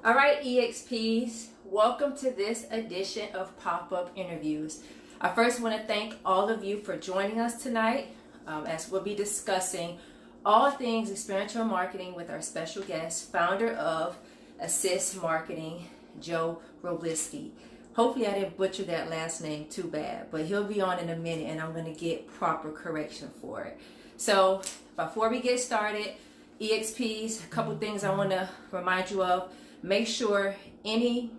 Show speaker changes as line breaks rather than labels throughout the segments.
All right, EXPs, welcome to this edition of Pop-Up Interviews. I first want to thank all of you for joining us tonight as we'll be discussing all things experiential marketing with our special guest, founder of Assist Marketing, Jae Wroblewski. Hopefully I didn't butcher that last name too bad, but he'll be on in a minute and I'm going to get proper correction for it. So before we get started, EXPs, a couple things I want to remind you of. Make sure any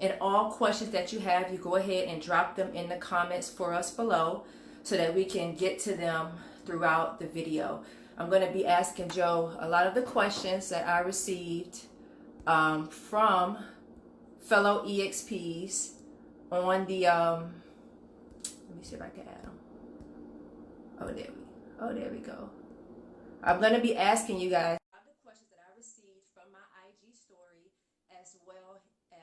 and all questions that you have, you go ahead and drop them in the comments for us below so that we can get to them throughout the video. I'm going to be asking Joe a lot of the questions that I received from fellow EXPs on the, let me see if I can add them. Oh, there we go. I'm going to be asking you guys the questions that I received from my IG story as well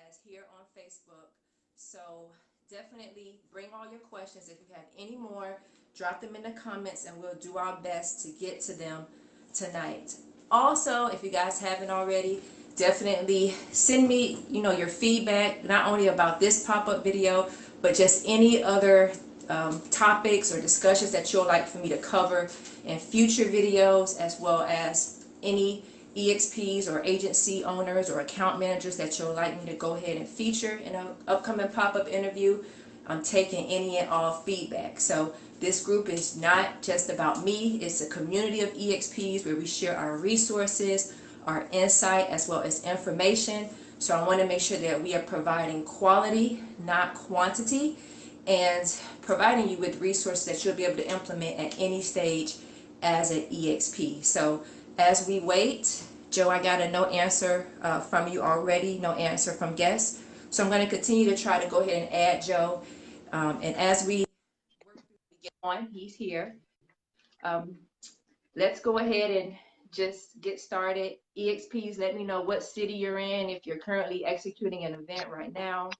as here on Facebook. So definitely bring all your questions. If you have any more, drop them in the comments and we'll do our best to get to them tonight. Also, if you guys haven't already, definitely send me, your feedback, not only about this pop-up video, but just any other topics or discussions that you'll like for me to cover in future videos, as well as any EXPs or agency owners or account managers that you'll like me to go ahead and feature in an upcoming pop-up interview. I'm taking any and all feedback. So this group is not just about me, it's a community of EXPs where we share our resources, our insight, as well as information. So I want to make sure that we are providing quality, not quantity, and providing you with resources that you'll be able to implement at any stage as an EXP. So as we wait, Joe, I got a no answer from you already, no answer from guests. So I'm going to continue to try to go ahead and add Joe. And as we get on, he's here. Let's go ahead and just get started. EXPs, let me know what city you're in, if you're currently executing an event right now,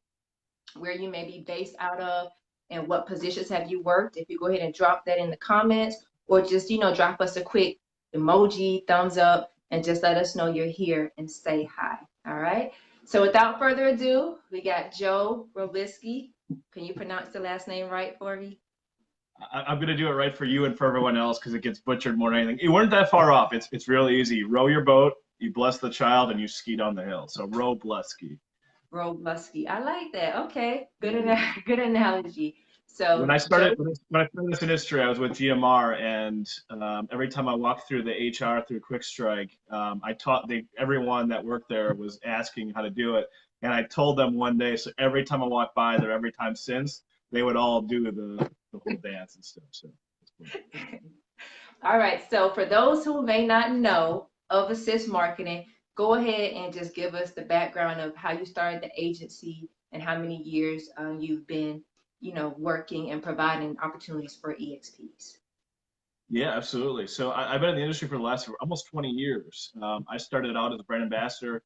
where you may be based out of, and what positions have you worked. If you go ahead and drop that in the comments, or just, drop us a quick emoji, thumbs up, and just let us know you're here and say hi. All right. So without further ado, we got Jae Wroblewski. Can you pronounce the last name right for me?
I'm going to do it right for you and for everyone else because it gets butchered more than anything. You weren't that far off. It's really easy. You row your boat, you bless the child, and you ski down the hill. So Wroblewski.
Wroblewski. I like that. Okay. Good analogy. So
when I started this industry, I was with GMR, and every time I walked through the HR through Quick Strike, I taught everyone that worked there was asking how to do it, and I told them one day. So every time I walked by there, every time since, they would all do the whole dance and stuff. So.
All right. So for those who may not know of Assist Marketing, go ahead and just give us the background of how you started the agency and how many years you've been working and providing opportunities for EXPs.
Yeah, absolutely. So I've been in the industry for the last almost 20 years. I started out as a brand ambassador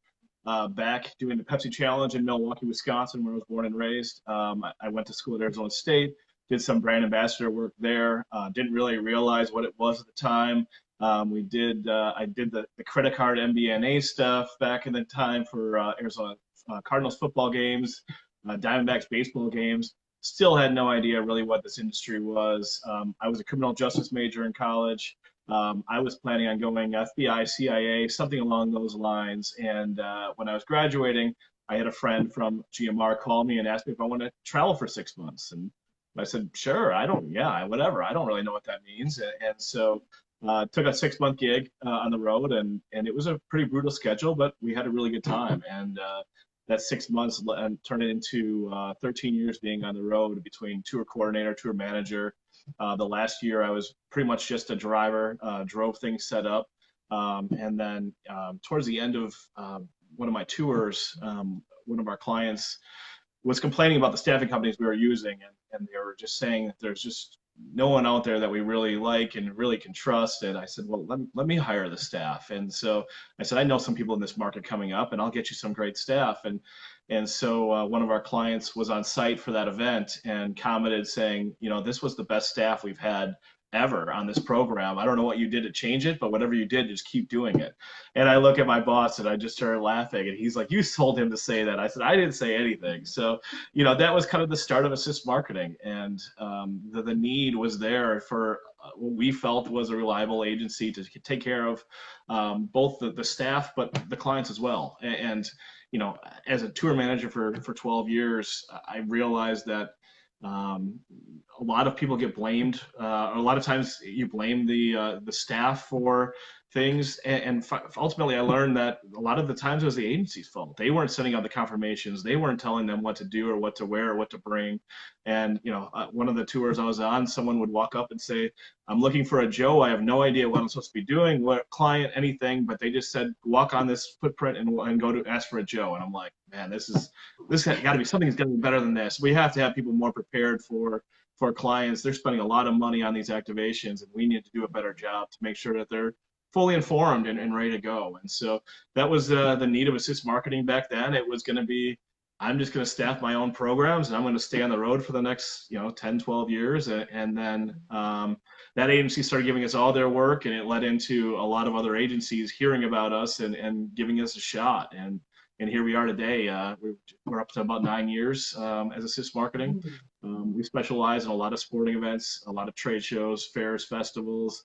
back doing the Pepsi Challenge in Milwaukee, Wisconsin, where I was born and raised. I went to school at Arizona State, did some brand ambassador work there. Didn't really realize what it was at the time. I did the credit card MBNA stuff back in the time for Arizona Cardinals football games, Diamondbacks baseball games. Still had no idea really what this industry was. I was a criminal justice major in college. I was planning on going FBI, CIA, something along those lines. And when I was graduating, I had a friend from GMR call me and asked me if I wanted to travel for 6 months. And I said, sure, whatever. I don't really know what that means. And so took a 6-month gig on the road, and it was a pretty brutal schedule, but we had a really good time. And that 6 months turned it into 13 years being on the road between tour coordinator, tour manager. The last year I was pretty much just a driver, drove things set up. And then towards the end of one of my tours, one of our clients was complaining about the staffing companies we were using, and they were just saying that there's just no one out there that we really like and really can trust. And I said, well, let me hire the staff. And so I said, I know some people in this market coming up, and I'll get you some great staff. And so one of our clients was on site for that event and commented saying, this was the best staff we've had ever on this program. I don't know what you did to change it, but whatever you did, just keep doing it. And I look at my boss and I just started laughing, and he's like, you told him to say that. I said, I didn't say anything. So, that was kind of the start of assist marketing. And the need was there for what we felt was a reliable agency to take care of both the staff, but the clients as well. And as a tour manager for 12 years, I realized that a lot of people get blamed. A lot of times you blame the staff for things, and ultimately I learned that a lot of the times it was the agency's fault. They weren't sending out the confirmations. They weren't telling them what to do or what to wear or what to bring. And one of the tours I was on, someone would walk up and say, I'm looking for a Joe. I have no idea what I'm supposed to be doing, what client, anything, but they just said, walk on this footprint and go to ask for a Joe. And I'm like, man, this got to be, something's got to be better than this. We have to have people more prepared for clients. They're spending a lot of money on these activations, and we need to do a better job to make sure that they're fully informed and ready to go. And so that was the need of assist marketing back then. It was going to be, I'm just going to staff my own programs, and I'm going to stay on the road for the next 10, 12 years. And then that agency started giving us all their work, and it led into a lot of other agencies hearing about us and giving us a shot. And here we are today. We're up to about 9 years as assist marketing. We specialize in a lot of sporting events, a lot of trade shows, fairs, festivals.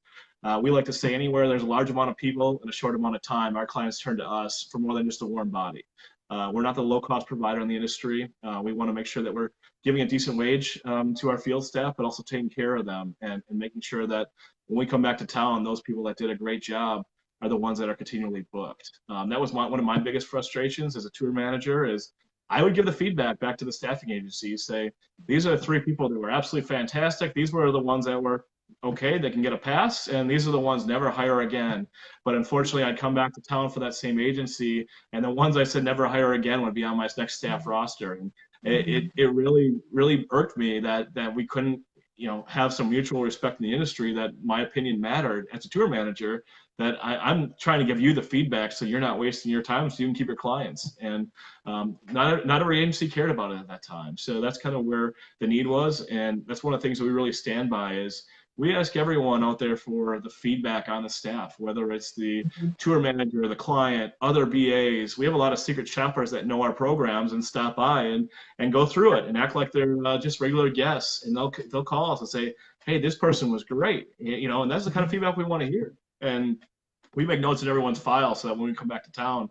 We like to say anywhere there's a large amount of people in a short amount of time, our clients turn to us for more than just a warm body. We're not the low-cost provider in the industry. We want to make sure that we're giving a decent wage to our field staff, but also taking care of them and making sure that when we come back to town, those people that did a great job are the ones that are continually booked. That was one of my biggest frustrations as a tour manager is I would give the feedback back to the staffing agencies, say, these are the 3 people that were absolutely fantastic. These were the ones that were okay, they can get a pass, and these are the ones never hire again. But unfortunately, I'd come back to town for that same agency, and the ones I said never hire again would be on my next staff roster. And it really irked me that we couldn't have some mutual respect in the industry, that my opinion mattered as a tour manager, that I'm trying to give you the feedback so you're not wasting your time so you can keep your clients. And not every agency cared about it at that time. So that's kind of where the need was. And that's one of the things that we really stand by is we ask everyone out there for the feedback on the staff, whether it's the tour manager, the client, other BAs. We have a lot of secret shoppers that know our programs and stop by and go through it and act like they're just regular guests. And they'll call us and say, hey, this person was great. And that's the kind of feedback we want to hear. And we make notes in everyone's file so that when we come back to town,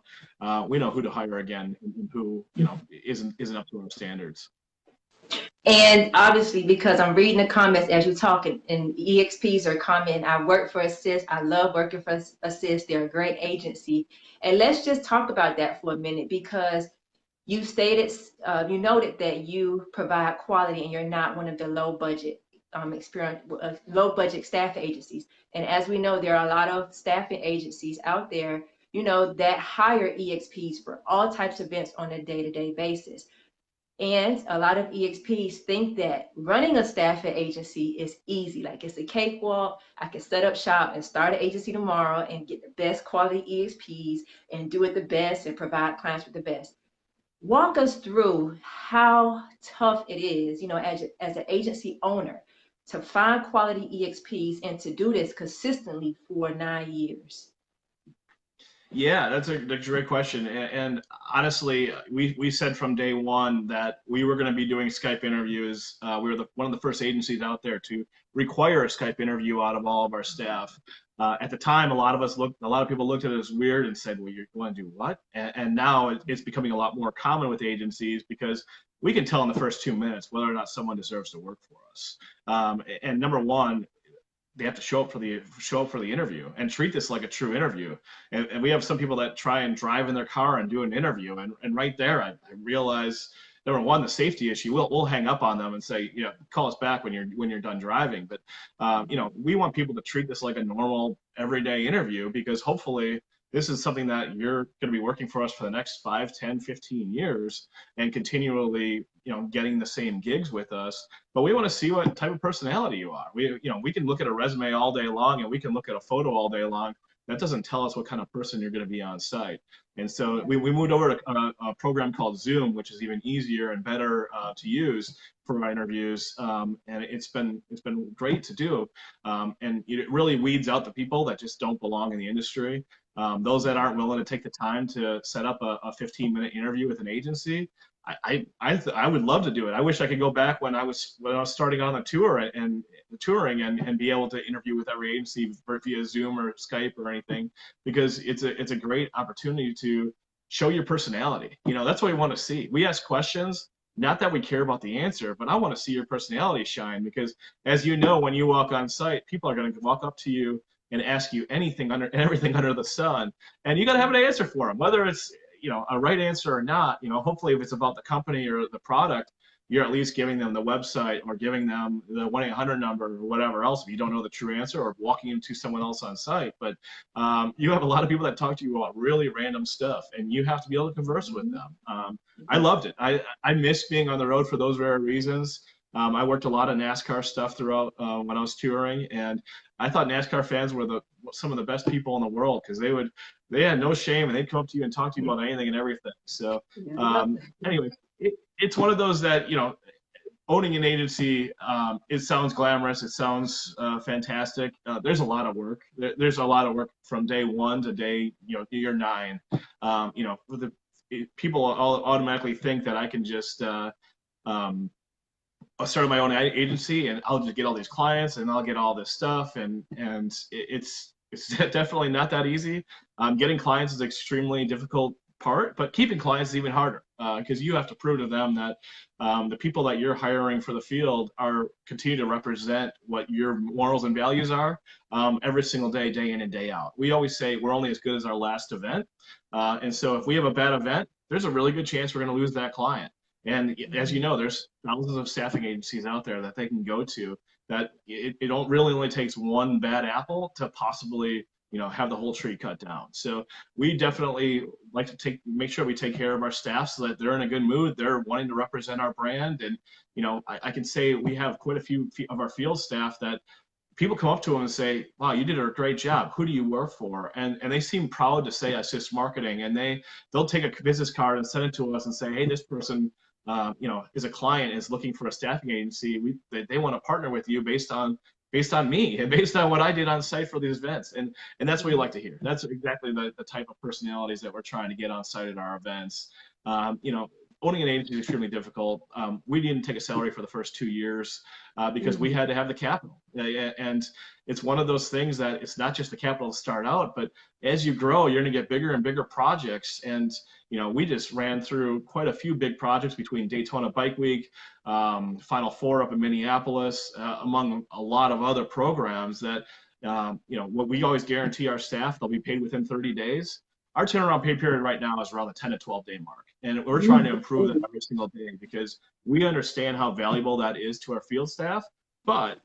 we know who to hire again and who isn't up to our standards.
And obviously, because I'm reading the comments as you're talking, and EXPs are commenting, I work for Assist. I love working for Assist. They're a great agency. And let's just talk about that for a minute, because you stated, you noted that you provide quality and you're not one of the low budget staffing agencies. And as we know, there are a lot of staffing agencies out there, that hire EXPs for all types of events on a day-to-day basis. And a lot of EXPs think that running a staffing agency is easy, like it's a cakewalk. I can set up shop and start an agency tomorrow and get the best quality EXPs and do it the best and provide clients with the best. Walk us through how tough it is, as an agency owner, to find quality EXPs and to do this consistently for 9 years.
Yeah, that's a great question. And honestly, we said from day one that we were going to be doing Skype interviews. We were one of the first agencies out there to require a Skype interview out of all of our staff. At the time, a lot of people looked at it as weird and said, well, you want to do what? And now it's becoming a lot more common with agencies, because we can tell in the first 2 minutes whether or not someone deserves to work for us. And number one, they have to show up for the interview and treat this like a true interview. And we have some people that try and drive in their car and do an interview. And right there, I realize, number one, the safety issue. We'll hang up on them and say, call us back when you're done driving. But we want people to treat this like a normal everyday interview, because hopefully this is something that you're going to be working for us for the next 5, 10, 15 years and continually, getting the same gigs with us. But we want to see what type of personality you are. We can look at a resume all day long, and we can look at a photo all day long. that doesn't tell us what kind of person you're going to be on site. And so we moved over to a program called Zoom, which is even easier and better to use for our interviews, and it's been great to do. And it really weeds out the people that just don't belong in the industry. Those that aren't willing to take the time to set up a 15-minute interview with an agency. I would love to do it. I wish I could go back when I was starting on the tour and touring and be able to interview with every agency via Zoom or Skype or anything, because it's a great opportunity to show your personality. You know, that's what we want to see. We ask questions, not that we care about the answer, but I want to see your personality shine, because as you know, when you walk on site, people are going to walk up to you and ask you anything under everything under the sun, and you got to have an answer for them, whether it's, you know, a right answer or not. You know, hopefully if it's about the company or the product, you're at least giving them the website or giving them the 1-800 number or whatever else if you don't know the true answer, or walking into someone else on site. But you have a lot of people that talk to you about really random stuff, and you have to be able to converse with them. I loved it. I miss being on the road for those very reasons. I worked a lot of NASCAR stuff throughout when I was touring, and I thought NASCAR fans were some of the best people in the world, because they had no shame, and they'd come up to you and talk to you about anything and everything. So anyway, it's one of those that, you know, owning an agency, it sounds glamorous, it sounds fantastic. There's a lot of work. There's a lot of work from day one to year 9. You know, people all automatically think that I can just I started my own agency and I'll just get all these clients and I'll get all this stuff, and it's definitely not that easy. Getting clients is an extremely difficult part, but keeping clients is even harder, because you have to prove to them that the people that you're hiring for the field are continue to represent what your morals and values are every single day, day in and day out. We always say we're only as good as our last event, and so if we have a bad event, there's a really good chance we're going to lose that client. And as you know, there's thousands of staffing agencies out there that they can go to, that it don't really only takes one bad apple to possibly, you know, have the whole tree cut down. So we definitely like to make sure we take care of our staff so that they're in a good mood, they're wanting to represent our brand. And, you know, I can say we have quite a few of our field staff that people come up to them and say, wow, you did a great job. Who do you work for? And they seem proud to say Assist Marketing, and they'll take a business card and send it to us and say, hey, this person, you know, is a client, is looking for a staffing agency. They want to partner with you based on me and based on what I did on site for these events. And that's what we like to hear. That's exactly the type of personalities that we're trying to get on site at our events. You know, owning an agency is extremely difficult. We didn't take a salary for the first 2 years because we had to have the capital. And it's one of those things that it's not just the capital to start out, but as you grow, you're going to get bigger and bigger projects. And, you know, we just ran through quite a few big projects between Daytona Bike Week, Final Four up in Minneapolis, among a lot of other programs that, you know, what we always guarantee our staff, they'll be paid within 30 days. Our turnaround pay period right now is around the 10 to 12 day mark. And we're trying to improve that every single day, because we understand how valuable that is to our field staff. But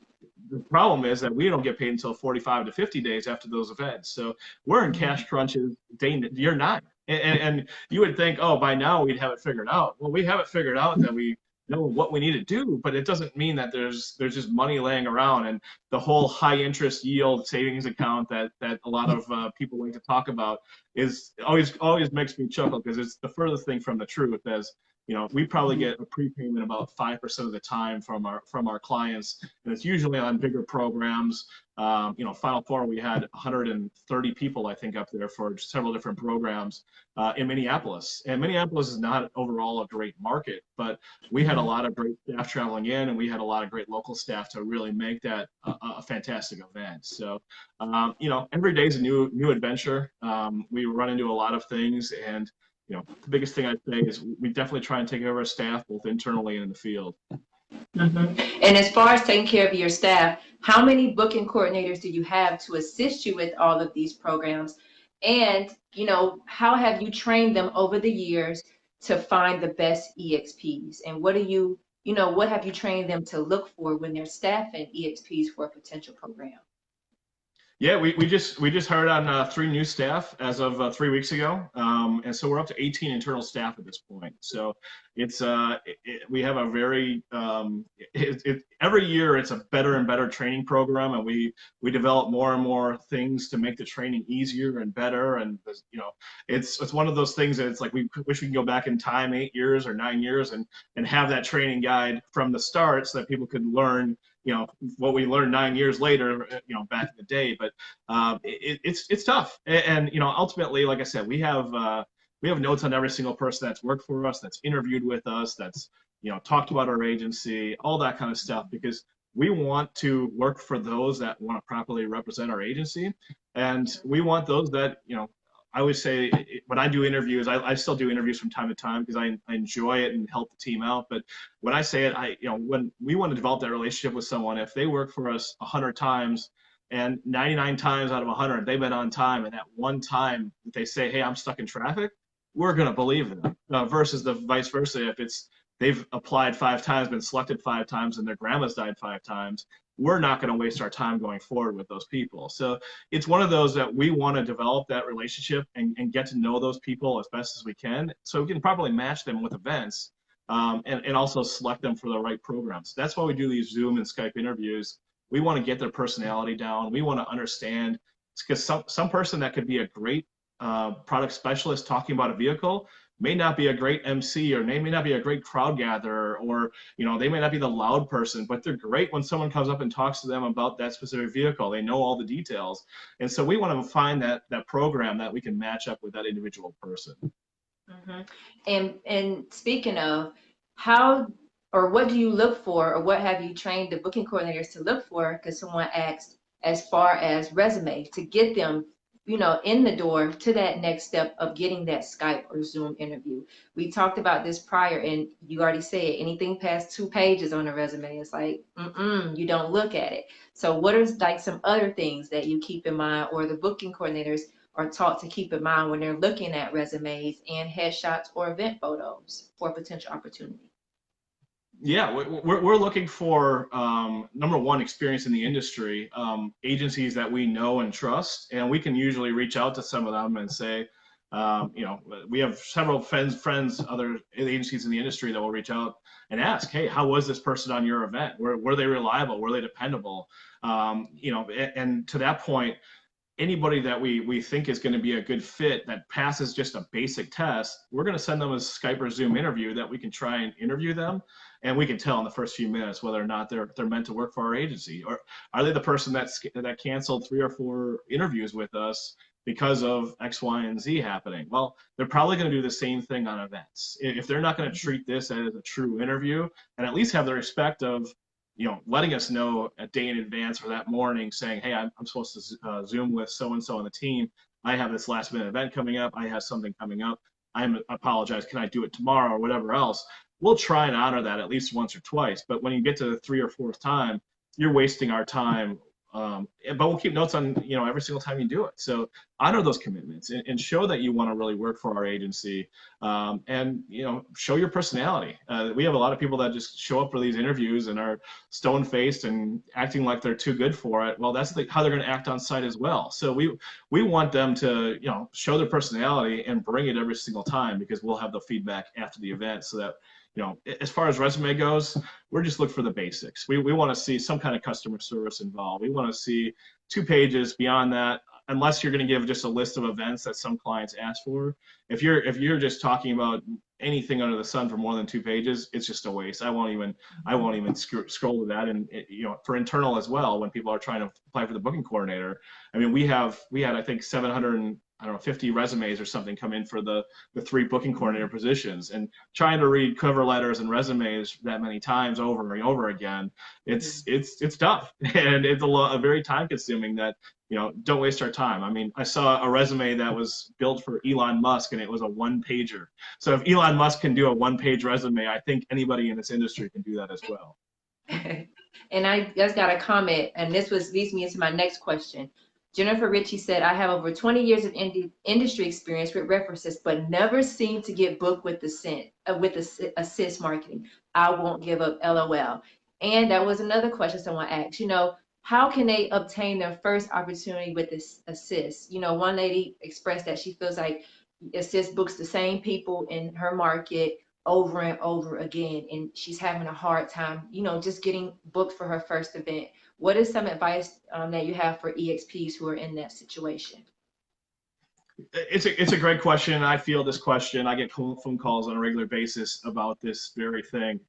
the problem is that we don't get paid until 45 to 50 days after those events. So we're in cash crunches year 9. And you would think, oh, by now we'd have it figured out. Well, we have it figured out that we know what we need to do, but it doesn't mean that there's just money laying around. And the whole high interest yield savings account that a lot of people like to talk about is always makes me chuckle, because it's the furthest thing from the truth. As you know, we probably get a prepayment about 5% of the time from our clients, and it's usually on bigger programs. You know, Final Four, we had 130 people, I think, up there for several different programs in Minneapolis. And Minneapolis is not overall a great market, but we had a lot of great staff traveling in, and we had a lot of great local staff to really make that a fantastic event. So, you know, every day is a new adventure. We run into a lot of things, and you know, the biggest thing I'd say is we definitely try and take care of our staff, both internally and in the field.
And as far as taking care of your staff, how many booking coordinators do you have to assist you with all of these programs? And, you know, how have you trained them over the years to find the best EXPs? And what have you trained them to look for when they're staffing EXPs for a potential program?
Yeah, we just hired on 3 new staff as of 3 weeks ago, and so we're up to 18 internal staff at this point. So we have a very every year it's a better and better training program, and we develop more and more things to make the training easier and better. And it's one of those things that it's like we wish we could go back in time 8 years or 9 years and have that training guide from the start so that people could learn what we learned 9 years later, back in the day. But it's tough, and ultimately, like I said, we have notes on every single person that's worked for us, that's interviewed with us, that's talked about our agency, all that kind of stuff, because we want to work for those that want to properly represent our agency, and we want those that I always say when I do interviews, I still do interviews from time to time because I enjoy it and help the team out. But when I say it, when we want to develop that relationship with someone, if they work for us 100 times and 99 times out of 100 they've been on time, and that one time that they say, "Hey, I'm stuck in traffic," we're going to believe them. Versus the vice versa, if it's they've applied 5 times, been selected 5 times, and their grandma's died 5 times, we're not going to waste our time going forward with those people. So it's one of those that we want to develop that relationship and get to know those people as best as we can, so we can properly match them with events, and also select them for the right programs. That's why we do these Zoom and Skype interviews. We want to get their personality down. We want to understand, because some person that could be a great product specialist talking about a vehicle may not be a great MC, or they may not be a great crowd gatherer, or they may not be the loud person, but they're great when someone comes up and talks to them about that specific vehicle. They know all the details, and so we want to find that program that we can match up with that individual person.
And speaking of, how or what do you look for, or what have you trained the booking coordinators to look for? Because someone asked, as far as resume, to get them in the door to that next step of getting that Skype or Zoom interview. We talked about this prior, and you already said anything past 2 pages on a resume, it's like, you don't look at it. So what are like some other things that you keep in mind, or the booking coordinators are taught to keep in mind when they're looking at resumes and headshots or event photos for potential opportunity?
Yeah, we're looking for number one, experience in the industry, agencies that we know and trust, and we can usually reach out to some of them and say, we have several friends, other agencies in the industry that will reach out and ask, "Hey, how was this person on your event? Were they reliable? Were they dependable?" And to that point, anybody that we think is going to be a good fit that passes just a basic test, we're going to send them a Skype or Zoom interview that we can try and interview them, and we can tell in the first few minutes whether or not they're meant to work for our agency, or are they the person that canceled 3 or 4 interviews with us because of X, Y, and Z happening. Well, they're probably going to do the same thing on events. If they're not going to treat this as a true interview, and at least have the respect of letting us know a day in advance or that morning, saying, "Hey, I'm supposed to Zoom with so-and-so on the team. I have this last minute event coming up. I have something coming up. I apologize. Can I do it tomorrow?" or whatever else. We'll try and honor that at least once or twice. But when you get to the 3rd or 4th time, you're wasting our time. But we'll keep notes on every single time you do it. So honor those commitments and show that you want to really work for our agency, and show your personality. We have a lot of people that just show up for these interviews and are stone-faced and acting like they're too good for it. Well, that's how they're going to act on site as well. So we want them to show their personality and bring it every single time, because we'll have the feedback after the event, so that as far as resume goes, we're just looking for the basics. We want to see some kind of customer service involved. We want to see 2 pages. Beyond that, unless you're going to give just a list of events that some clients ask for, if you're just talking about anything under the sun for more than 2 pages, it's just a waste. I won't even scroll to that. And for internal as well, when people are trying to apply for the booking coordinator, I mean, we had I think 750 resumes or something come in for the 3 booking coordinator positions, and trying to read cover letters and resumes that many times over and over again, it's tough, and it's a very time consuming that, don't waste our time. I mean, I saw a resume that was built for Elon Musk, and it was a 1-pager. So if Elon Musk can do a 1-page resume, I think anybody in this industry can do that as well.
And I just got a comment, and this leads me into my next question. Jennifer Ritchie said, "I have over 20 years of industry experience with references, but never seem to get booked with assist marketing. I won't give up, LOL." And that was another question someone asked, how can they obtain their first opportunity with this assist? One lady expressed that she feels like assist books the same people in her market, over and over again, and she's having a hard time, just getting booked for her first event. What is some advice that you have for EXPs who are in that situation?
It's a great question. I feel this question. I get phone calls on a regular basis about this very thing.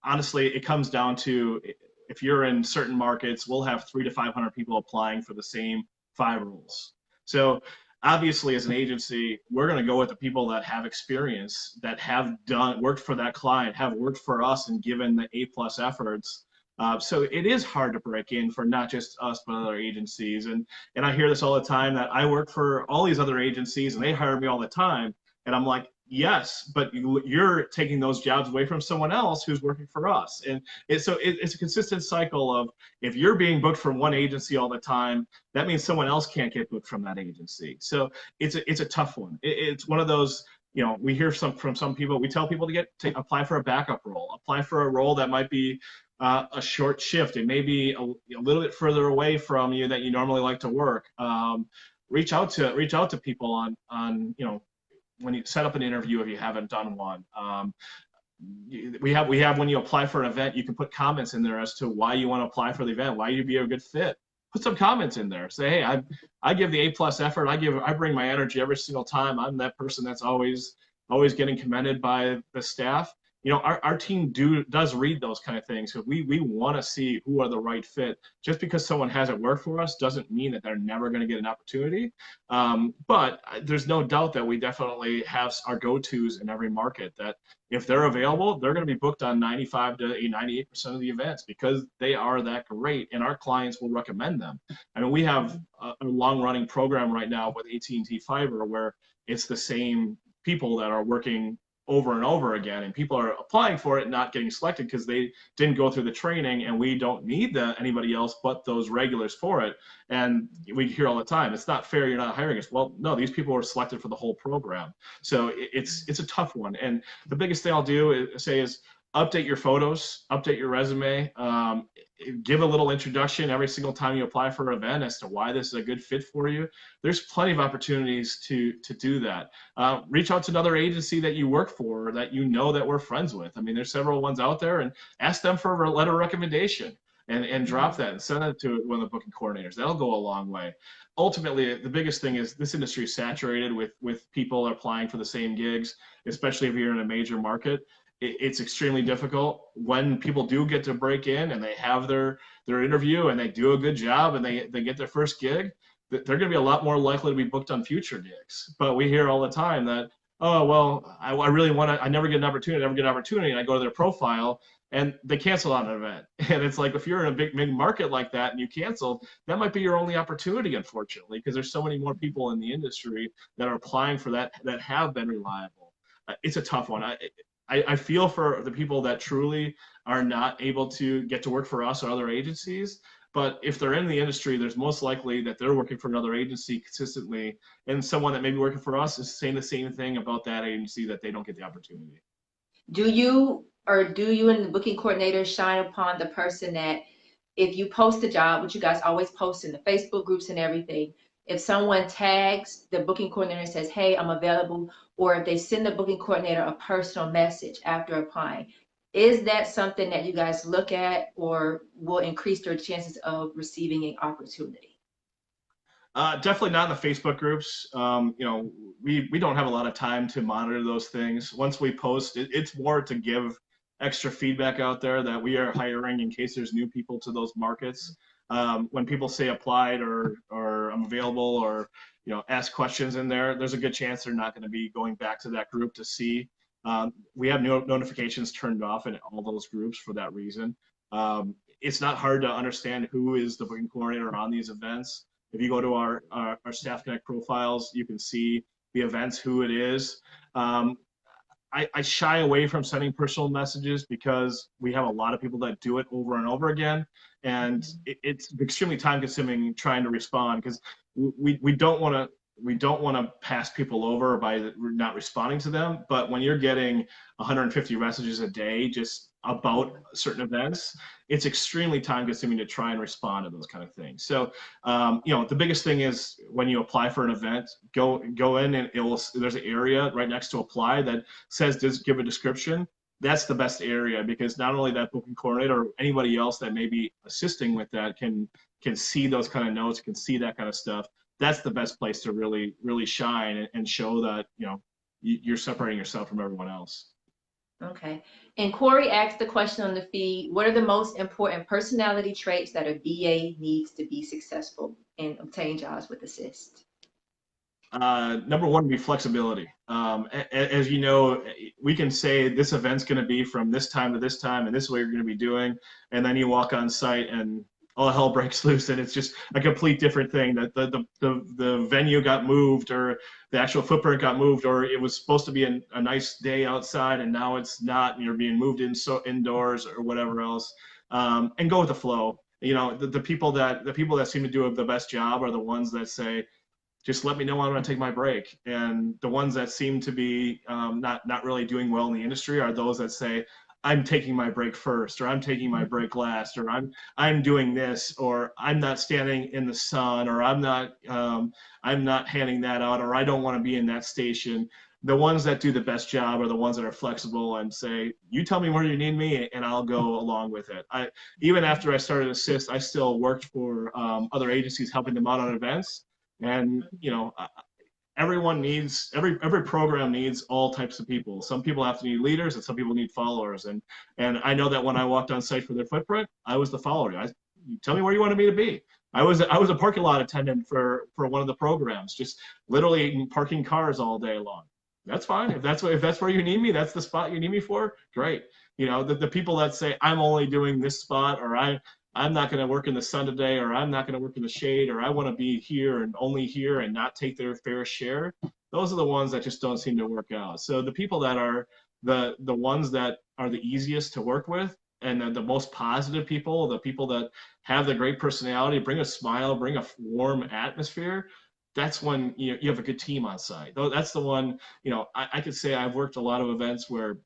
Honestly, it comes down to if you're in certain markets, we'll have 300 to 500 people applying for the same 5 roles. So obviously, as an agency, we're going to go with the people that have experience, that have worked for that client, have worked for us, and given the A+ efforts. So it is hard to break in for not just us, but other agencies. And I hear this all the time that I work for all these other agencies and they hire me all the time. And I'm like, yes, but you're taking those jobs away from someone else who's working for us. And it's a consistent cycle of, if you're being booked from one agency all the time, that means someone else can't get booked from that agency. So it's a tough one. It's one of those, we hear from some people. We tell people to apply for a backup role, apply for a role that might be a short shift. It may be a little bit further away from you that you normally like to work. Reach out to people on when you set up an interview if you haven't done one. We have when you apply for an event, you can put comments in there as to why you want to apply for the event, why you'd be a good fit. Put some comments in there. Say, hey, I give the A+ effort. I bring my energy every single time. I'm that person that's always getting commended by the staff. Our team does read those kind of things, because we want to see who are the right fit. Just because someone hasn't worked for us doesn't mean that they're never going to get an opportunity. But there's no doubt that we definitely have our go-tos in every market, that if they're available, they're going to be booked on 95 to 98% of the events, because they are that great, and our clients will recommend them. I mean, we have a long-running program right now with AT&T Fiber where it's the same people that are working over and over again, and people are applying for it, not getting selected because they didn't go through the training, and we don't need anybody else but those regulars for it. And we hear all the time, it's not fair, you're not hiring us. Well, no, these people were selected for the whole program. So it's a tough one. And the biggest thing I'll say is update your photos, update your resume, give a little introduction every single time you apply for an event as to why this is a good fit for you. There's plenty of opportunities to do that. Reach out to another agency that you work for, that that we're friends with. I mean, there's several ones out there, and ask them for a letter of recommendation, and drop that and send it to one of the booking coordinators. That'll go a long way. Ultimately, the biggest thing is this industry is saturated with people applying for the same gigs, especially if you're in a major market. It's extremely difficult. When people do get to break in and they have their interview and they do a good job and they get their first gig, they're going to be a lot more likely to be booked on future gigs. But we hear all the time that, oh, well, I really want to, I never get an opportunity, and I go to their profile and they cancel on an event. And it's like, if you're in a big market like that and you cancel, that might be your only opportunity, unfortunately, because there's so many more people in the industry that are applying for that have been reliable. It's a tough one. I feel for the people that truly are not able to get to work for us or other agencies, but if they're in the industry, there's most likely that they're working for another agency consistently, and someone that may be working for us is saying the same thing about that agency, that they don't get the opportunity.
Do you and the booking coordinator shine upon the person that, if you post a job, which you guys always post in the Facebook groups and everything, if someone tags the booking coordinator and says, hey, I'm available, or if they send the booking coordinator a personal message after applying, is that something that you guys look at or will increase their chances of receiving an opportunity?
Definitely not in the Facebook groups. We don't have a lot of time to monitor those things. Once we post, it's more to give extra feedback out there that we are hiring in case there's new people to those markets. When people say applied or I'm available, or ask questions in there, there's a good chance they're not going to be going back to that group to see. We have notifications turned off in all those groups for that reason. It's not hard to understand who is the booking coordinator on these events. If you go to our Staff Connect profiles, you can see the events, who it is. I shy away from sending personal messages because we have a lot of people that do it over and over again, and it's extremely time consuming trying to respond, because we don't want to pass people over by not responding to them. But when you're getting 150 messages a day just about certain events, it's extremely time consuming to try and respond to those kind of things. So, the biggest thing is when you apply for an event, go in and there's an area right next to apply that says just give a description. That's the best area, because not only that booking coordinator or anybody else that may be assisting with that can see those kind of notes, can see that kind of stuff. That's the best place to really shine and show that you're separating yourself from everyone else.
Okay. And Corey asked the question on the feed, what are the most important personality traits that a BA needs to be successful and obtain jobs with Assist?
Number one would be flexibility. As you know, we can say this event's going to be from this time to this time, and this is what you're going to be doing. And then you walk on site and all hell breaks loose, and it's just a complete different thing. That the venue got moved, or the actual footprint got moved, or it was supposed to be a nice day outside, and now it's not, and you're being moved indoors or whatever else. And go with the flow. The people that seem to do the best job are the ones that say, just let me know when I'm going to take my break. And the ones that seem to be not really doing well in the industry are those that say, I'm taking my break first, or I'm taking my break last, or I'm doing this, or I'm not standing in the sun, or I'm not handing that out, or I don't want to be in that station. The ones that do the best job are the ones that are flexible and say, you tell me where you need me and I'll go along with it. Even after I started Assist, I still worked for other agencies helping them out on events. And every program needs all types of people. Some people have to need leaders, and some people need followers. And I know that when I walked on site for their footprint, I was the follower. You tell me where you wanted me to be. I was a parking lot attendant for one of the programs, just literally parking cars all day long. That's fine. If that's where you need me, that's the spot you need me for. Great. The people that say I'm only doing this spot, or I'm not going to work in the sun today, or I'm not going to work in the shade, or I want to be here and only here and not take their fair share. Those are the ones that just don't seem to work out. So the people that are the ones that are the easiest to work with, and the most positive people, the people that have the great personality, bring a smile, bring a warm atmosphere, that's when you have a good team on site. That's the one, I could say I've worked a lot of events where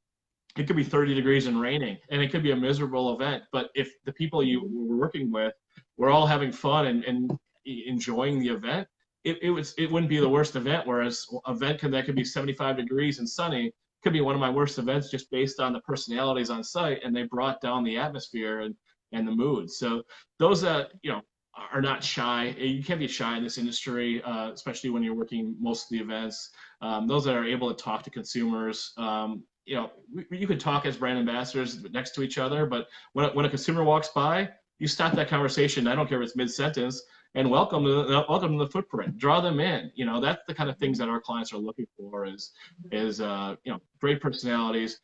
it could be 30 degrees and raining, and it could be a miserable event. But if the people you were working with were all having fun and enjoying the event, it wouldn't be the worst event. Whereas event that could be 75 degrees and sunny could be one of my worst events, just based on the personalities on site, and they brought down the atmosphere and the mood. So those that are not shy. You can't be shy in this industry, especially when you're working most of the events. Those that are able to talk to consumers. You could talk as brand ambassadors next to each other, but when a consumer walks by, you stop that conversation. I don't care if it's mid-sentence, and welcome to the footprint. Draw them in. That's the kind of things that our clients are looking for is great personalities,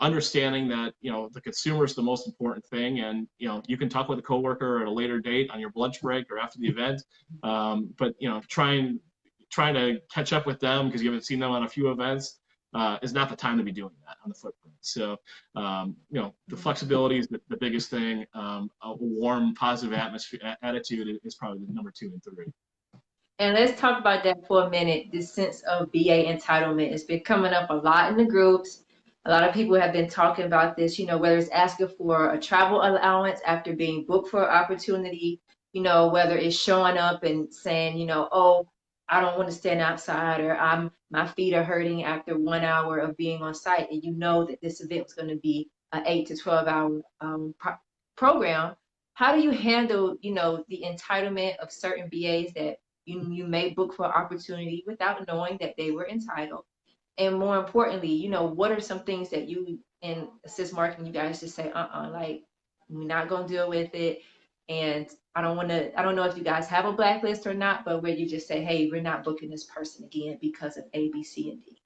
understanding that the consumer is the most important thing, and you can talk with a coworker at a later date on your lunch break or after the event, but trying to catch up with them because you haven't seen them on a few events is not the time to be doing that on the footprint. So the flexibility is the biggest thing. A warm, positive attitude is probably the number 2 and 3.
And let's talk about that for a minute. This sense of BA entitlement has been coming up a lot in the groups. A lot of people have been talking about this, whether it's asking for a travel allowance after being booked for an opportunity, whether it's showing up and saying, oh, I don't want to stand outside, or my feet are hurting after 1 hour of being on site, and that this event was going to be an 8 to 12 hour program. How do you handle, the entitlement of certain BAs that you may book for opportunity without knowing that they were entitled? And more importantly, what are some things that you in Assist Marketing, you guys just say, like, we're not going to deal with it. And I don't know if you guys have a blacklist or not, but where you just say, hey, we're not booking this person again because of A, B, C, and D.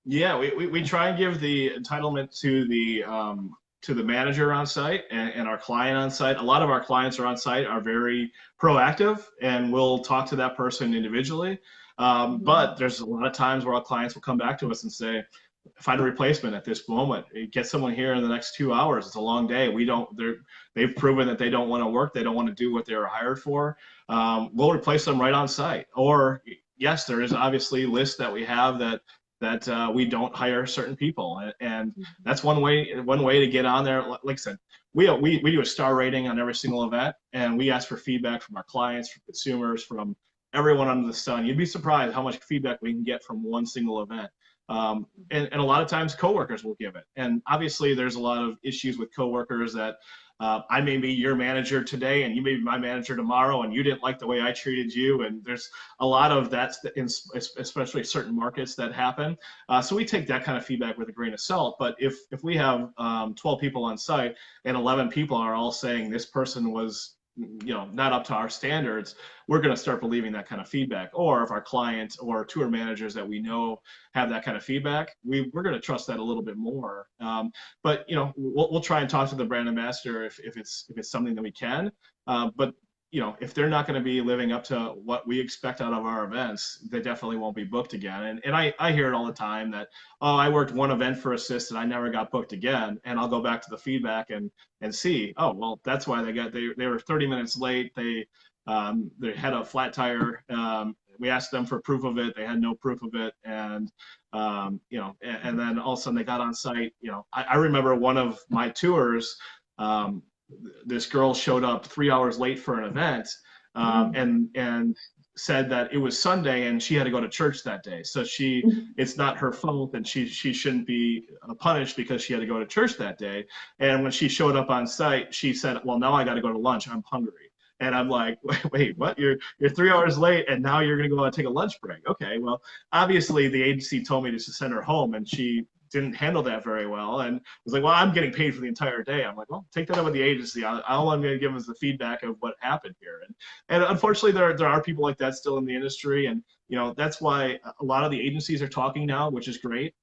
Yeah, we try and give the entitlement to the manager on site and our client on site. A lot of our clients are on site, are very proactive, and we'll talk to that person individually. But there's a lot of times where our clients will come back to us and say, find a replacement at this moment. Get someone here in the next 2 hours. It's a long day. They've proven that they don't want to work. They don't want to do what they were hired for. We'll replace them right on site. Or yes, there is obviously lists that we have that that we don't hire certain people, and that's one way to get on there. Like I said, we do a star rating on every single event, and we ask for feedback from our clients, from consumers, from everyone under the sun. You'd be surprised how much feedback we can get from one single event. And a lot of times coworkers will give it. And obviously there's a lot of issues with coworkers that I may be your manager today and you may be my manager tomorrow and you didn't like the way I treated you. And there's a lot of that, especially certain markets that happen. So we take that kind of feedback with a grain of salt. But if we have 12 people on site and 11 people are all saying this person was not up to our standards, we're going to start believing that kind of feedback. Or if our clients or tour managers that we know have that kind of feedback, we're going to trust that a little bit more. But we'll try and talk to the brand ambassador if it's something that we can. But if they're not going to be living up to what we expect out of our events, they definitely won't be booked again. And I hear it all the time that, oh, I worked one event for Assist and I never got booked again. And I'll go back to the feedback and see, oh, well, that's why they were 30 minutes late. They had a flat tire. We asked them for proof of it. They had no proof of it. And then all of a sudden they got on site. I remember one of my tours, this girl showed up 3 hours late for an event, and said that it was Sunday and she had to go to church that day. So it's not her fault and she shouldn't be punished because she had to go to church that day. And when she showed up on site, she said, well, now I got to go to lunch. I'm hungry. And I'm like, wait, what? You're 3 hours late and now you're going to go and take a lunch break. Okay, well, obviously the agency told me to send her home and she didn't handle that very well and was like, well, I'm getting paid for the entire day. I'm like, well, take that up with the agency. All I'm going to give is the feedback of what happened here. And unfortunately, there are people like that still in the industry. And, that's why a lot of the agencies are talking now, which is great.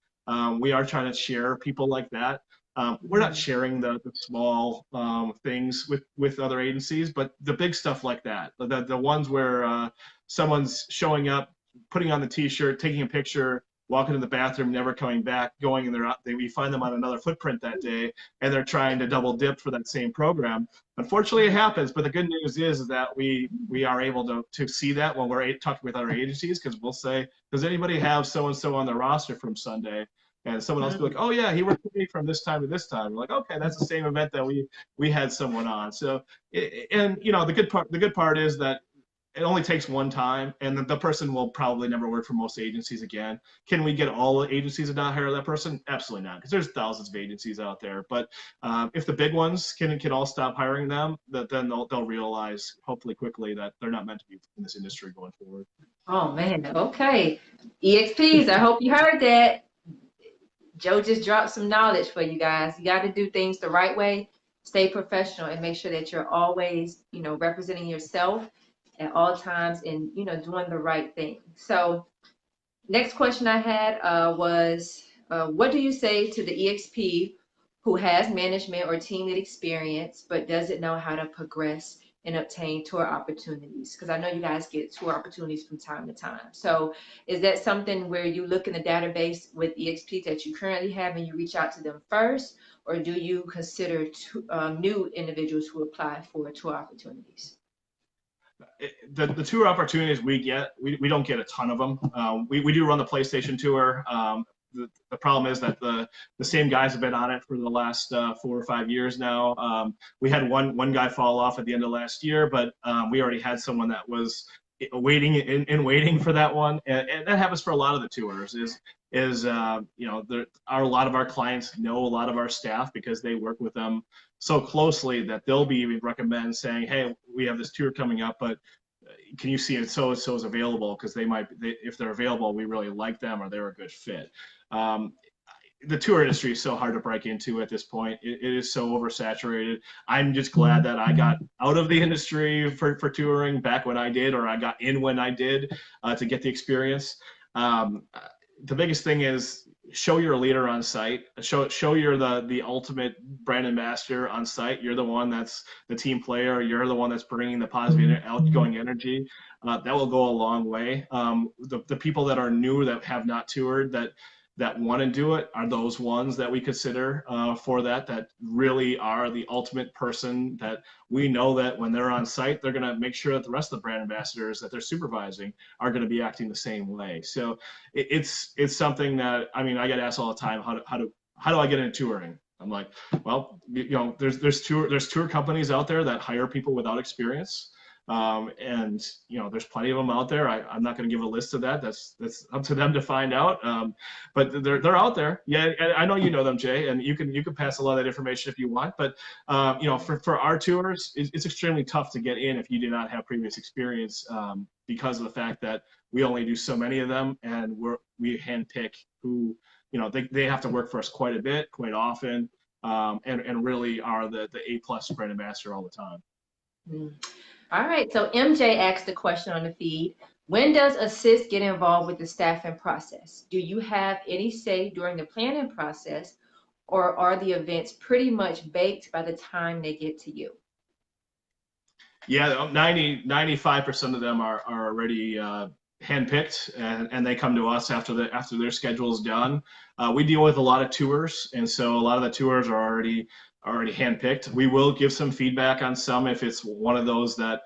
We are trying to share people like that. We're not sharing the small things with other agencies, but the big stuff like that, the ones where someone's showing up, putting on the t-shirt, taking a picture, walking to the bathroom, never coming back, going and we find them on another footprint that day, and they're trying to double dip for that same program. Unfortunately, it happens, but the good news is that we are able to see that when we're talking with other agencies, because we'll say, does anybody have so-and-so on their roster from Sunday? And someone else will be like, oh yeah, he worked with me from this time to this time. We're like, okay, that's the same event that we had someone on. So, the good part is that it only takes one time, and the person will probably never work for most agencies again. Can we get all the agencies to not hire that person? Absolutely not, because there's thousands of agencies out there. But if the big ones can all stop hiring them, then they'll realize, hopefully quickly, that they're not meant to be in this industry going forward.
Oh man, okay. EXPs, I hope you heard that. Joe just dropped some knowledge for you guys. You got to do things the right way, stay professional, and make sure that you're always, representing yourself at all times and, doing the right thing. So next question I had was, what do you say to the EXP who has management or team lead experience, but doesn't know how to progress and obtain tour opportunities? Because I know you guys get tour opportunities from time to time. So is that something where you look in the database with EXP that you currently have and you reach out to them first, or do you consider new individuals who apply for tour opportunities?
The tour opportunities we get, we don't get a ton of them. We do run the PlayStation Tour. The problem is that the same guys have been on it for the last 4 or 5 years now. We had one guy fall off at the end of last year, but we already had someone that was waiting for that one, and that happens for a lot of the tours. A lot of our clients know a lot of our staff because they work with them so closely that they'll be even recommend saying, hey, we have this tour coming up, but can you see if so-and-so is available? Because if they're available, we really like them or they're a good fit. The tour industry is so hard to break into at this point. It is so oversaturated. I'm just glad that I got out of the industry for touring back when I did, or I got in when I did, to get the experience. The biggest thing is show you're a leader on site. Show you're the ultimate brand ambassador on site. You're the one that's the team player. You're the one that's bringing the positive outgoing energy. That will go a long way. The people that are new, that have not toured, that that want to do it are those ones that we consider for that really are the ultimate person that we know that when they're on site, they're going to make sure that the rest of the brand ambassadors that they're supervising are going to be acting the same way. So it's something that, I mean, I get asked all the time, how do I get into touring? I'm like, well, there's tour companies out there that hire people without experience. And there's plenty of them out there. I'm not going to give a list of that. That's up to them to find out. But they're out there. Yeah, and I know you know them, Jay, and you can pass a lot of that information if you want. But for our tours, it's extremely tough to get in if you do not have previous experience, because of the fact that we only do so many of them, and we handpick who they have to work for us quite a bit, quite often, and really are the A+ brand ambassador all the time.
Mm. All right, so MJ asked the question on the feed, when does Assist get involved with the staffing process? Do you have any say during the planning process, or are the events pretty much baked by the time they get to you?
Yeah, 95% of them are already handpicked, and they come to us after their schedule is done. We deal with a lot of tours, and so a lot of the tours are already handpicked. We will give some feedback on some if it's one of those that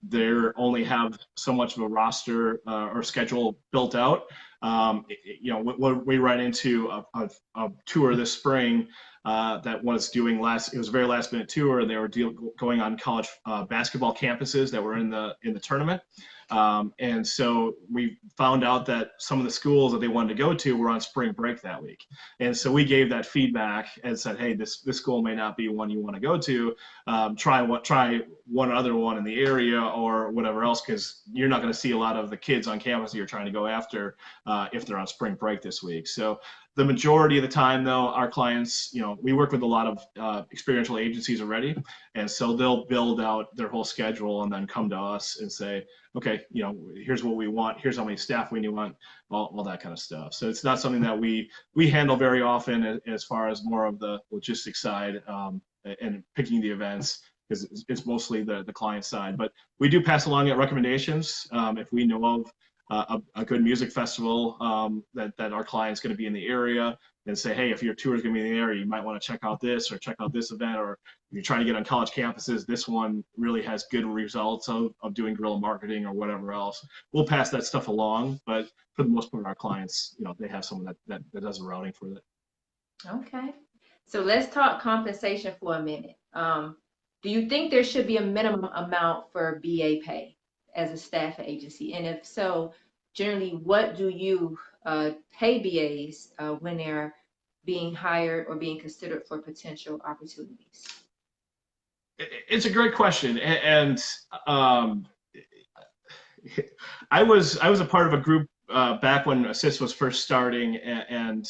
they only have so much of a roster or schedule built out. We ran into a tour this spring that was doing it was a very last minute tour. They were going on college basketball campuses that were in the tournament. And so we found out that some of the schools that they wanted to go to were on spring break that week. And so we gave that feedback and said, hey, this school may not be one you want to go to. Try one other one in the area or whatever else, because you're not going to see a lot of the kids on campus that you're trying to go after if they're on spring break this week. So the majority of the time, though, our clients, we work with a lot of experiential agencies already, and so they'll build out their whole schedule and then come to us and say, okay, here's what we want, here's how many staff we want, all that kind of stuff. So it's not something that we handle very often as far as more of the logistics side and picking the events, because it's mostly the client side. But we do pass along recommendations if we know of a good music festival that our client's going to be in the area, and say, hey, if your tour is going to be in the area, you might want to check out this or check out this event, or if you're trying to get on college campuses, this one really has good results of doing guerrilla marketing or whatever else. We'll pass that stuff along, but for the most part, our clients, they have someone that does the routing for it.
Okay, so let's talk compensation for a minute. Do you think there should be a minimum amount for BA pay as a staff agency? And if so, generally, what do you pay BAs when they're being hired or being considered for potential opportunities?
It's a great question, and I was a part of a group back when Assist was first starting, and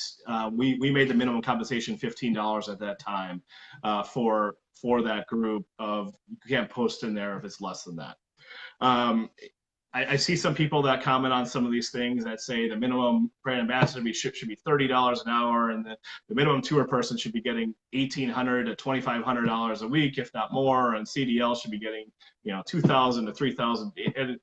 we made the minimum compensation $15 at that time for that group. Of you can't post in there if it's less than that. I see some people that comment on some of these things that say the minimum brand ambassador should be $30 an hour, and the minimum tour person should be getting $1,800 to $2,500 a week, if not more, and CDL should be getting $2,000 to $3,000.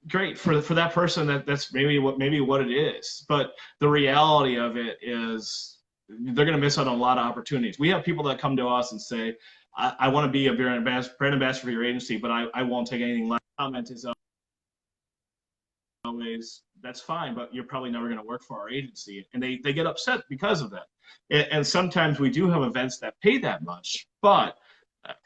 Great for that person. That's maybe what it is, but the reality of it is they're going to miss out on a lot of opportunities. We have people that come to us and say, I want to be a brand ambassador for your agency, but I won't take anything less. Comment is always, that's fine, but you're probably never going to work for our agency. And they get upset because of that. And sometimes we do have events that pay that much, but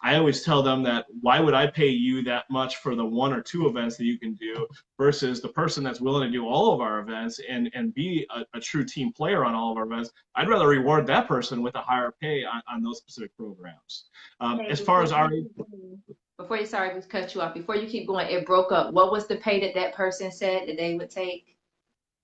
I always tell them that why would I pay you that much for the 1 or 2 events that you can do versus the person that's willing to do all of our events and be a true team player on all of our events? I'd rather reward that person with a higher pay on those specific programs. As far as our...
Sorry to cut you off. Before you keep going, it broke up. What was the pay that person said that they would take?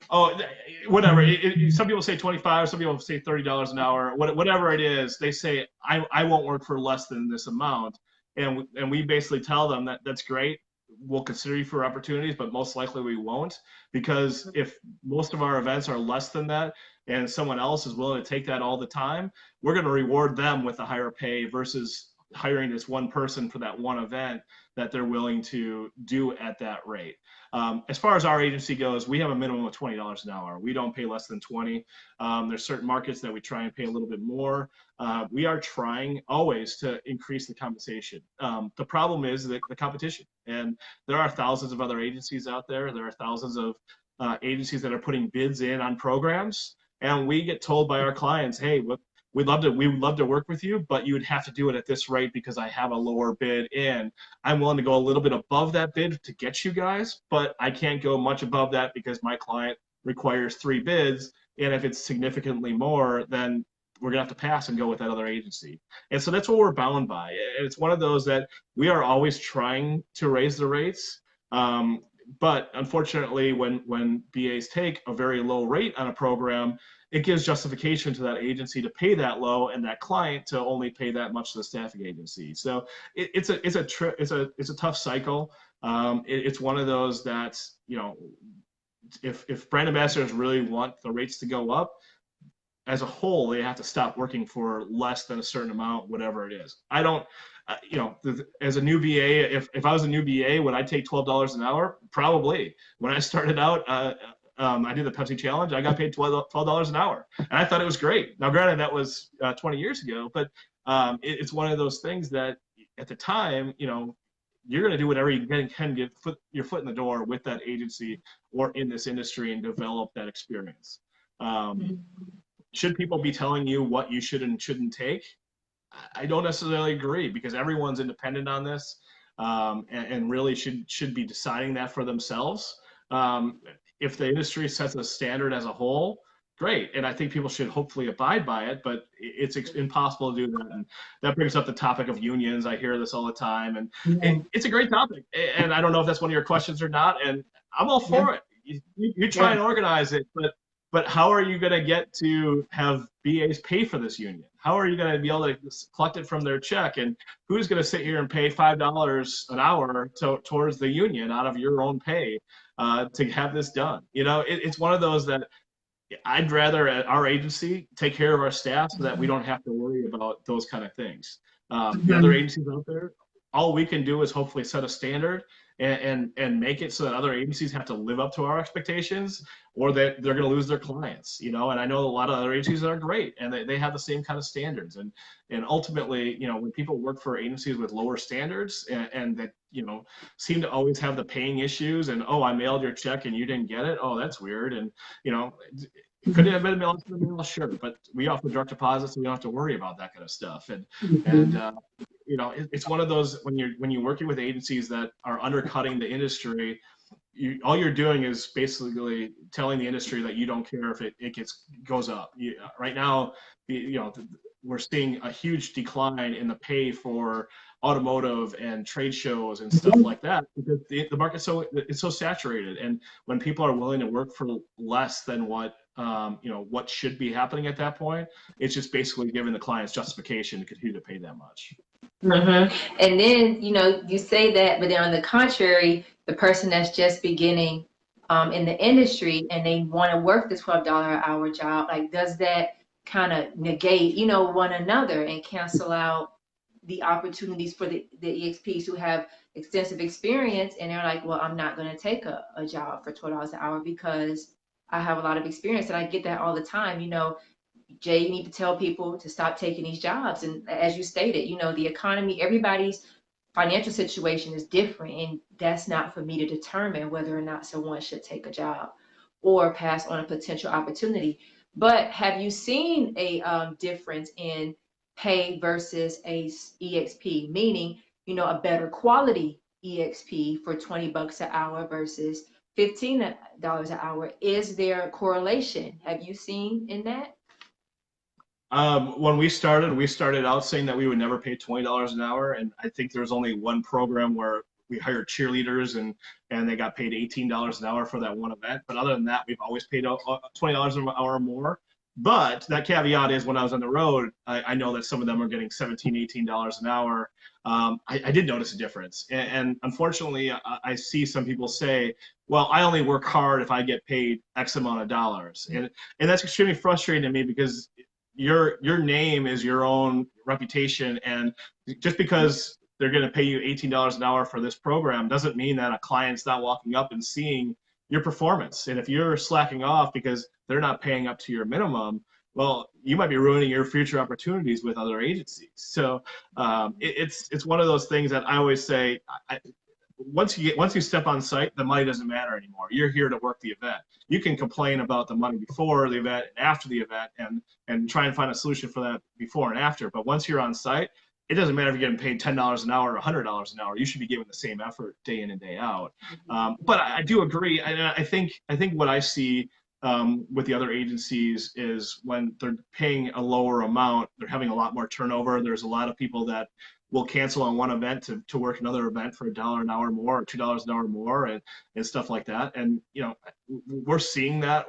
Oh, whatever. Some people say 25, some people say $30 an hour. Whatever it is, they say I won't work for less than this amount, and we basically tell them that's great. We'll consider you for opportunities, but most likely we won't, because if most of our events are less than that, and someone else is willing to take that all the time, we're going to reward them with a higher pay versus hiring this one person for that one event that they're willing to do at that rate. As far as our agency goes, we have a minimum of $20 an hour. We don't pay less than 20. There's certain markets that we try and pay a little bit more. We are trying always to increase the compensation. The problem is the competition, and there are thousands of other agencies out there. There are thousands of agencies that are putting bids in on programs, and we get told by our clients, hey, we would love to work with you, but you would have to do it at this rate because I have a lower bid in. I'm willing to go a little bit above that bid to get you guys, but I can't go much above that because my client requires 3 bids. And if it's significantly more, then we're gonna have to pass and go with that other agency. And so that's what we're bound by. And it's one of those that we are always trying to raise the rates. But unfortunately, when BAs take a very low rate on a program, it gives justification to that agency to pay that low and that client to only pay that much to the staffing agency. So it's a tough cycle. It's one of those that, you know, if brand ambassadors really want the rates to go up, as a whole, they have to stop working for less than a certain amount, whatever it is. I don't, you know, as a new BA, if I was a new BA, would I take $12 an hour? Probably. When I started out, I did the Pepsi Challenge. I got paid $12 an hour, and I thought it was great. Now, granted, that was 20 years ago, but it's one of those things that at the time, you know, you're going to do whatever you can get your foot in the door with that agency or in this industry and develop that experience. Should people be telling you what you should and shouldn't take? I don't necessarily agree, because everyone's independent on this, and really should be deciding that for themselves. If the industry sets a standard as a whole, great, and I think people should hopefully abide by it, but it's impossible to do that. And that brings up the topic of unions. I hear this all the time, and it's a great topic, and I don't know if that's one of your questions or not, and I'm all for it. You try and organize it, but how are you going to get to have BAs pay for this union? How are you going to be able to collect it from their check? And who's going to sit here and pay $5 an hour towards the union out of your own pay to have this done? You know, it's one of those that I'd rather at our agency take care of our staff so that we don't have to worry about those kind of things. The other agencies out there, all we can do is hopefully set a standard and make it so that other agencies have to live up to our expectations, or that they're going to lose their clients, you know. And I know a lot of other agencies that are great, and they have the same kind of standards. And ultimately, you know, when people work for agencies with lower standards and that, you know, seem to always have the paying issues, and, oh, I mailed your check and you didn't get it, oh, that's weird. And, you know, could it have been mailed to the mail? Sure, but we offer direct deposits, so we don't have to worry about that kind of stuff. And you know, it's one of those, when you're working with agencies that are undercutting the industry, all you're doing is basically telling the industry that you don't care if it goes up. Right now, you know, we're seeing a huge decline in the pay for automotive and trade shows and stuff like that, because the market's so saturated. And when people are willing to work for less than what you know, what should be happening at that point, it's just basically giving the clients justification to continue to pay that much.
And then, you know, you say that, but then on the contrary, the person that's just beginning in the industry and they want to work the $12 an hour job, like, does that kind of negate, you know, one another and cancel out the opportunities for the EXPs who have extensive experience, and they're like, well, I'm not going to take a job for $12 an hour because I have a lot of experience. And I get that all the time. You know, Jay, you need to tell people to stop taking these jobs. And as you stated, you know, the economy, everybody's financial situation is different, and that's not for me to determine whether or not someone should take a job or pass on a potential opportunity. But have you seen a difference in pay versus a EXP, meaning, you know, a better quality EXP for $20 an hour versus $15 an hour? Is there a correlation? Have you seen in that?
When we started out saying that we would never pay $20 an hour, and I think there's only one program where we hired cheerleaders and they got paid $18 an hour for that one event. But other than that, we've always paid $20 an hour or more. But that caveat is, when I was on the road, I know that some of them are getting $17, $18 an hour. I did notice a difference. And unfortunately, I see some people say, well, I only work hard if I get paid X amount of dollars. And that's extremely frustrating to me, because your name is your own reputation, and just because they're going to pay you $18 an hour for this program doesn't mean that a client's not walking up and seeing your performance. And if you're slacking off because they're not paying up to your minimum, well, you might be ruining your future opportunities with other agencies. So it's one of those things that I always say. Once you step on site, the money doesn't matter anymore. You're here to work the event. You can complain about the money before the event and after the event, and try and find a solution for that before and after. But once you're on site, it doesn't matter if you're getting paid $10 an hour or $100 an hour. You should be given the same effort day in and day out. But I do agree, and I think what I see with the other agencies is when they're paying a lower amount, they're having a lot more turnover. There's a lot of people that will cancel on one event to work another event for $1 an hour more or $2 an hour more, and stuff like that. And we're seeing that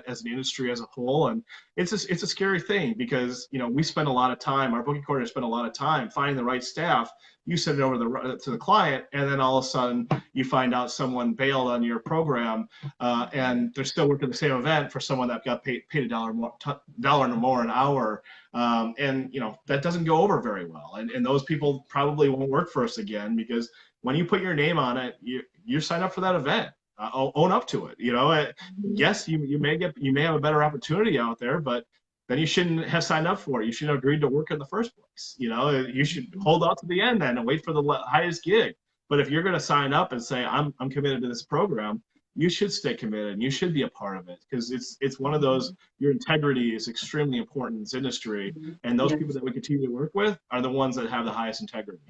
as an industry as a whole, and it's a scary thing because we spend a lot of time, our booking coordinators spend a lot of time finding the right staff. You send it over to the client, and then all of a sudden you find out someone bailed on your program, and they're still working the same event for someone that got paid $1 more an hour, and that doesn't go over very well. And those people probably won't work for us again, because when you put your name on it, you sign up for that event. Own up to it. Yes, you may have a better opportunity out there, but then you shouldn't have signed up for it. You shouldn't have agreed to work in the first place. You should hold out to the end then and wait for the highest gig. But if you're going to sign up and say, I'm committed to this program, you should stay committed and you should be a part of it, because it's one of those, your integrity is extremely important in this industry. And those people that we continue to work with are the ones that have the highest integrity.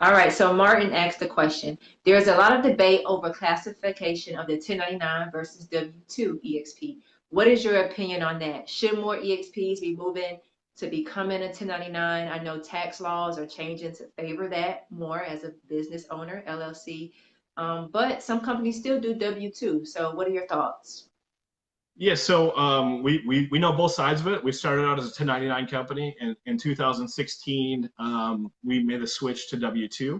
All right, so Martin asked the question. There's a lot of debate over classification of the 1099 versus W-2 EXP. What is your opinion on that? Should more EXPs be moving to becoming a 1099? I know tax laws are changing to favor that more as a business owner, LLC, but some companies still do W-2. So what are your thoughts?
Yeah, so we know both sides of it. We started out as a 1099 company. In 2016, we made the switch to W-2.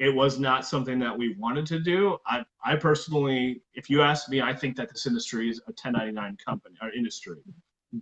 It was not something that we wanted to do. I personally, if you ask me, I think that this industry is a 1099 company or industry.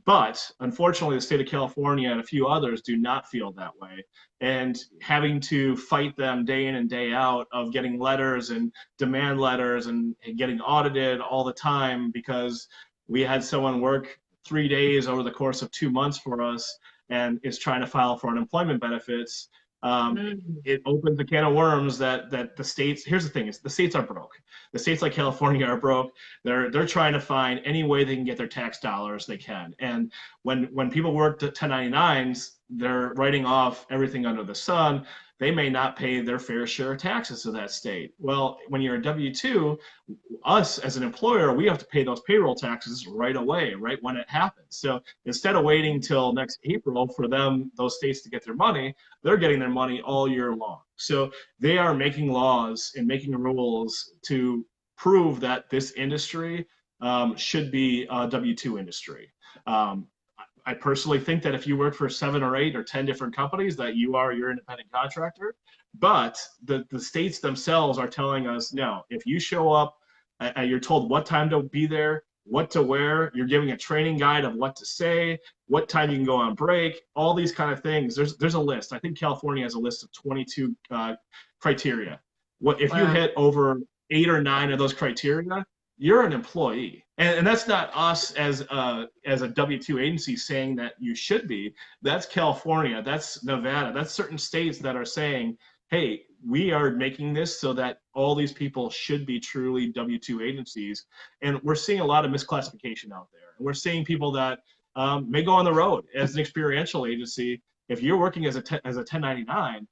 But unfortunately, the state of California and a few others do not feel that way. And having to fight them day in and day out of getting letters and demand letters and getting audited all the time because we had someone work 3 days over the course of 2 months for us and is trying to file for unemployment benefits. It opens a can of worms that the states, here's the thing, is the states are broke. The states like California are broke. They're trying to find any way they can get their tax dollars they can. And when people work at 1099s, they're writing off everything under the sun. They may not pay their fair share of taxes to that state. Well, when you're a W-2, us as an employer, we have to pay those payroll taxes right away, right when it happens. So instead of waiting till next April for those states to get their money, they're getting their money all year long. So they are making laws and making rules to prove that this industry should be a W-2 industry. I personally think that if you work for 7 or 8 or 10 different companies, that you are your independent contractor. But the states themselves are telling us, no, if you show up, you're told what time to be there, what to wear, you're giving a training guide of what to say, what time you can go on break, all these kind of things. There's a list. I think California has a list of 22 criteria. If you hit over 8 or 9 of those criteria, you're an employee. And that's not us as a W-2 agency saying that you should be. That's California, that's Nevada, that's certain states that are saying, hey, we are making this so that all these people should be truly W-2 agencies. And we're seeing a lot of misclassification out there. And we're seeing people that may go on the road as an experiential agency. If you're working as a 1099,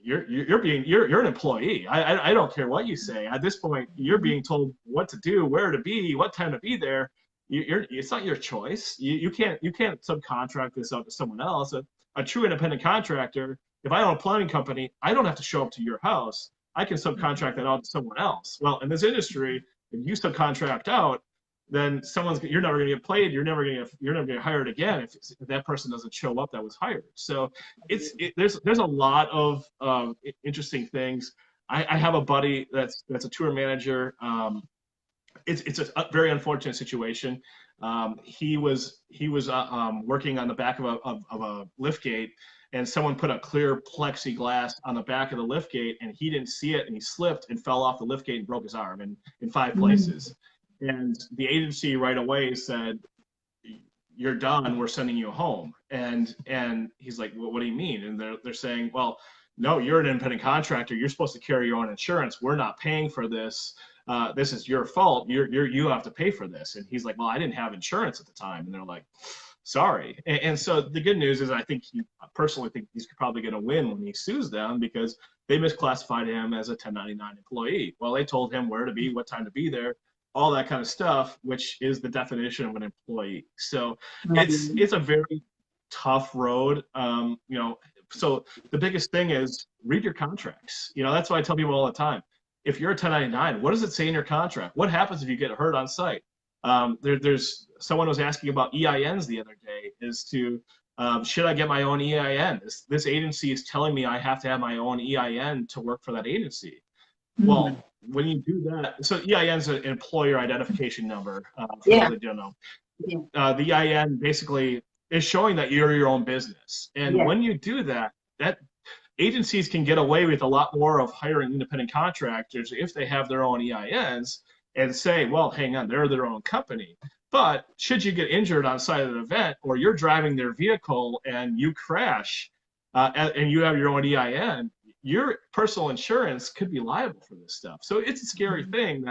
you're an employee. I don't care what you say. At this point, you're being told what to do, where to be, what time to be there. It's not your choice. You can't subcontract this out to someone else. A true independent contractor, if I own a plumbing company, I don't have to show up to your house. I can subcontract that out to someone else. Well, in this industry, if you subcontract out, then you're never going to get paid. You're never going to get hired again if that person doesn't show up that was hired. So there's a lot of interesting things. I have a buddy that's a tour manager. It's a very unfortunate situation. He was working on the back of a lift gate, and someone put a clear plexiglass on the back of the lift gate, and he didn't see it, and he slipped and fell off the lift gate and broke his arm in 5 places. And the agency right away said, "You're done. We're sending you home." And he's like, "Well, what do you mean?" And they're saying, "Well, no, you're an independent contractor. You're supposed to carry your own insurance. We're not paying for this. This is your fault. You have to pay for this." And he's like, "Well, I didn't have insurance at the time." And they're like, "Sorry." And so the good news is, I personally think he's probably going to win when he sues them, because they misclassified him as a 1099 employee. Well, they told him where to be, what time to be there, all that kind of stuff, which is the definition of an employee. So it's a very tough road. So the biggest thing is read your contracts. That's why I tell people all the time. If you're a 1099, what does it say in your contract? What happens if you get hurt on site? There's someone was asking about EINs the other day, should I get my own EIN? This agency is telling me I have to have my own EIN to work for that agency. Well, when you do that, so EIN is an employer identification number. For those that don't know. The EIN basically is showing that you're your own business. And when you do that, agencies can get away with a lot more of hiring independent contractors if they have their own EINs and say, well, hang on, they're their own company. But should you get injured on site of an event, or you're driving their vehicle and you crash and you have your own EIN, your personal insurance could be liable for this stuff. So it's a scary thing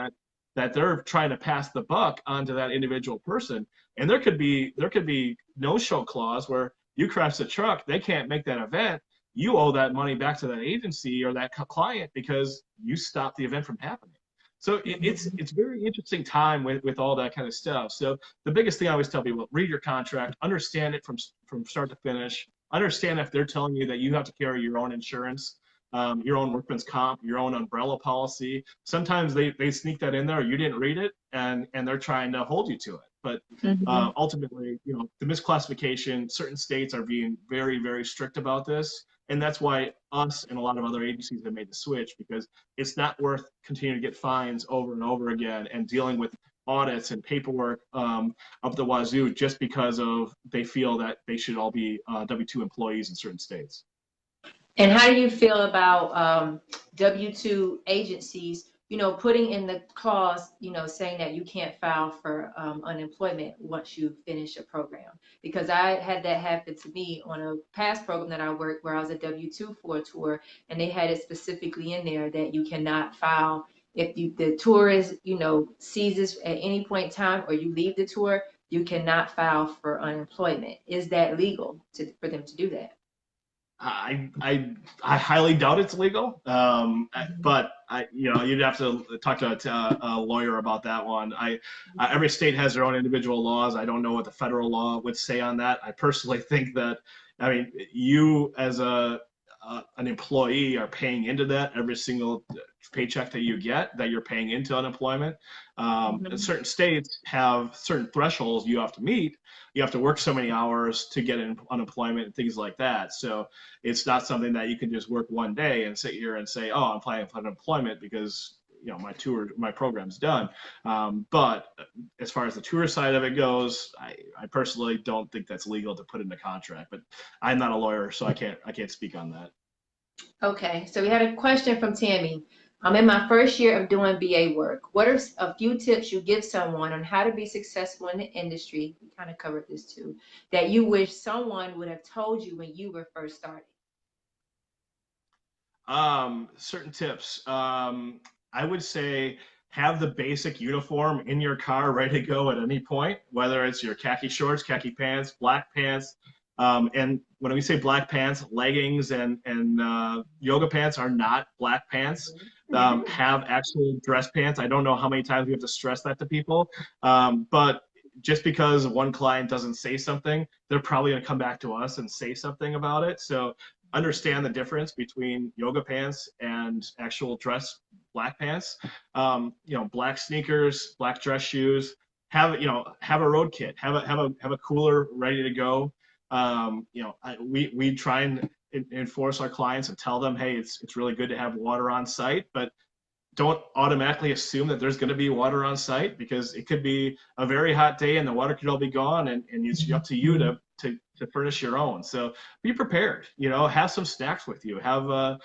that they're trying to pass the buck onto that individual person. And there could be no-show clause where you crash the truck, they can't make that event. You owe that money back to that agency or that client because you stopped the event from happening. So it's a very interesting time with all that kind of stuff. So the biggest thing I always tell people, read your contract, understand it from start to finish, understand if they're telling you that you have to carry your own insurance, your own workman's comp, your own umbrella policy. Sometimes they sneak that in there, you didn't read it, and they're trying to hold you to it. But ultimately, the misclassification, certain states are being very, very strict about this. And that's why us and a lot of other agencies have made the switch, because it's not worth continuing to get fines over and over again and dealing with audits and paperwork up the wazoo just because they feel that they should all be W-2 employees in certain states.
And how do you feel about W-2 agencies, putting in the clause, saying that you can't file for unemployment once you finish a program? Because I had that happen to me on a past program that I worked, where I was a W-2 for a tour, and they had it specifically in there that you cannot file if the tour is, ceases at any point in time, or you leave the tour, you cannot file for unemployment. Is that legal for them to do that?
I highly doubt it's legal, but you'd have to talk to a lawyer about that one. Every state has their own individual laws. I don't know what the federal law would say on that. I personally think that, you as an employee are paying into that every single paycheck that you get, that you're paying into unemployment. Certain states have certain thresholds you have to meet. You have to work so many hours to get unemployment and things like that. So it's not something that you can just work one day and sit here and say, oh, I'm applying for unemployment because my program's done. But as far as the tour side of it goes, I personally don't think that's legal to put in the contract. But I'm not a lawyer, so I can't speak on that.
Okay, so we had a question from Tammy. I'm in my first year of doing BA work. What are a few tips you give someone on how to be successful in the industry? We kind of covered this too, that you wish someone would have told you when you were first starting.
Certain tips. I would say have the basic uniform in your car ready to go at any point, whether it's your khaki shorts, khaki pants, black pants. And when we say black pants, leggings and yoga pants are not black pants. Have actual dress pants. I don't know how many times we have to stress that to people, but just because one client doesn't say something, they're probably going to come back to us and say something about it. So understand the difference between yoga pants and actual dress black pants. Black sneakers, black dress shoes. Have a road kit. Have a cooler ready to go. We try and enforce our clients and tell them, hey, it's really good to have water on site, but don't automatically assume that there's going to be water on site, because it could be a very hot day and the water could all be gone, and it's up to you to furnish your own. So be prepared, have some snacks with you. I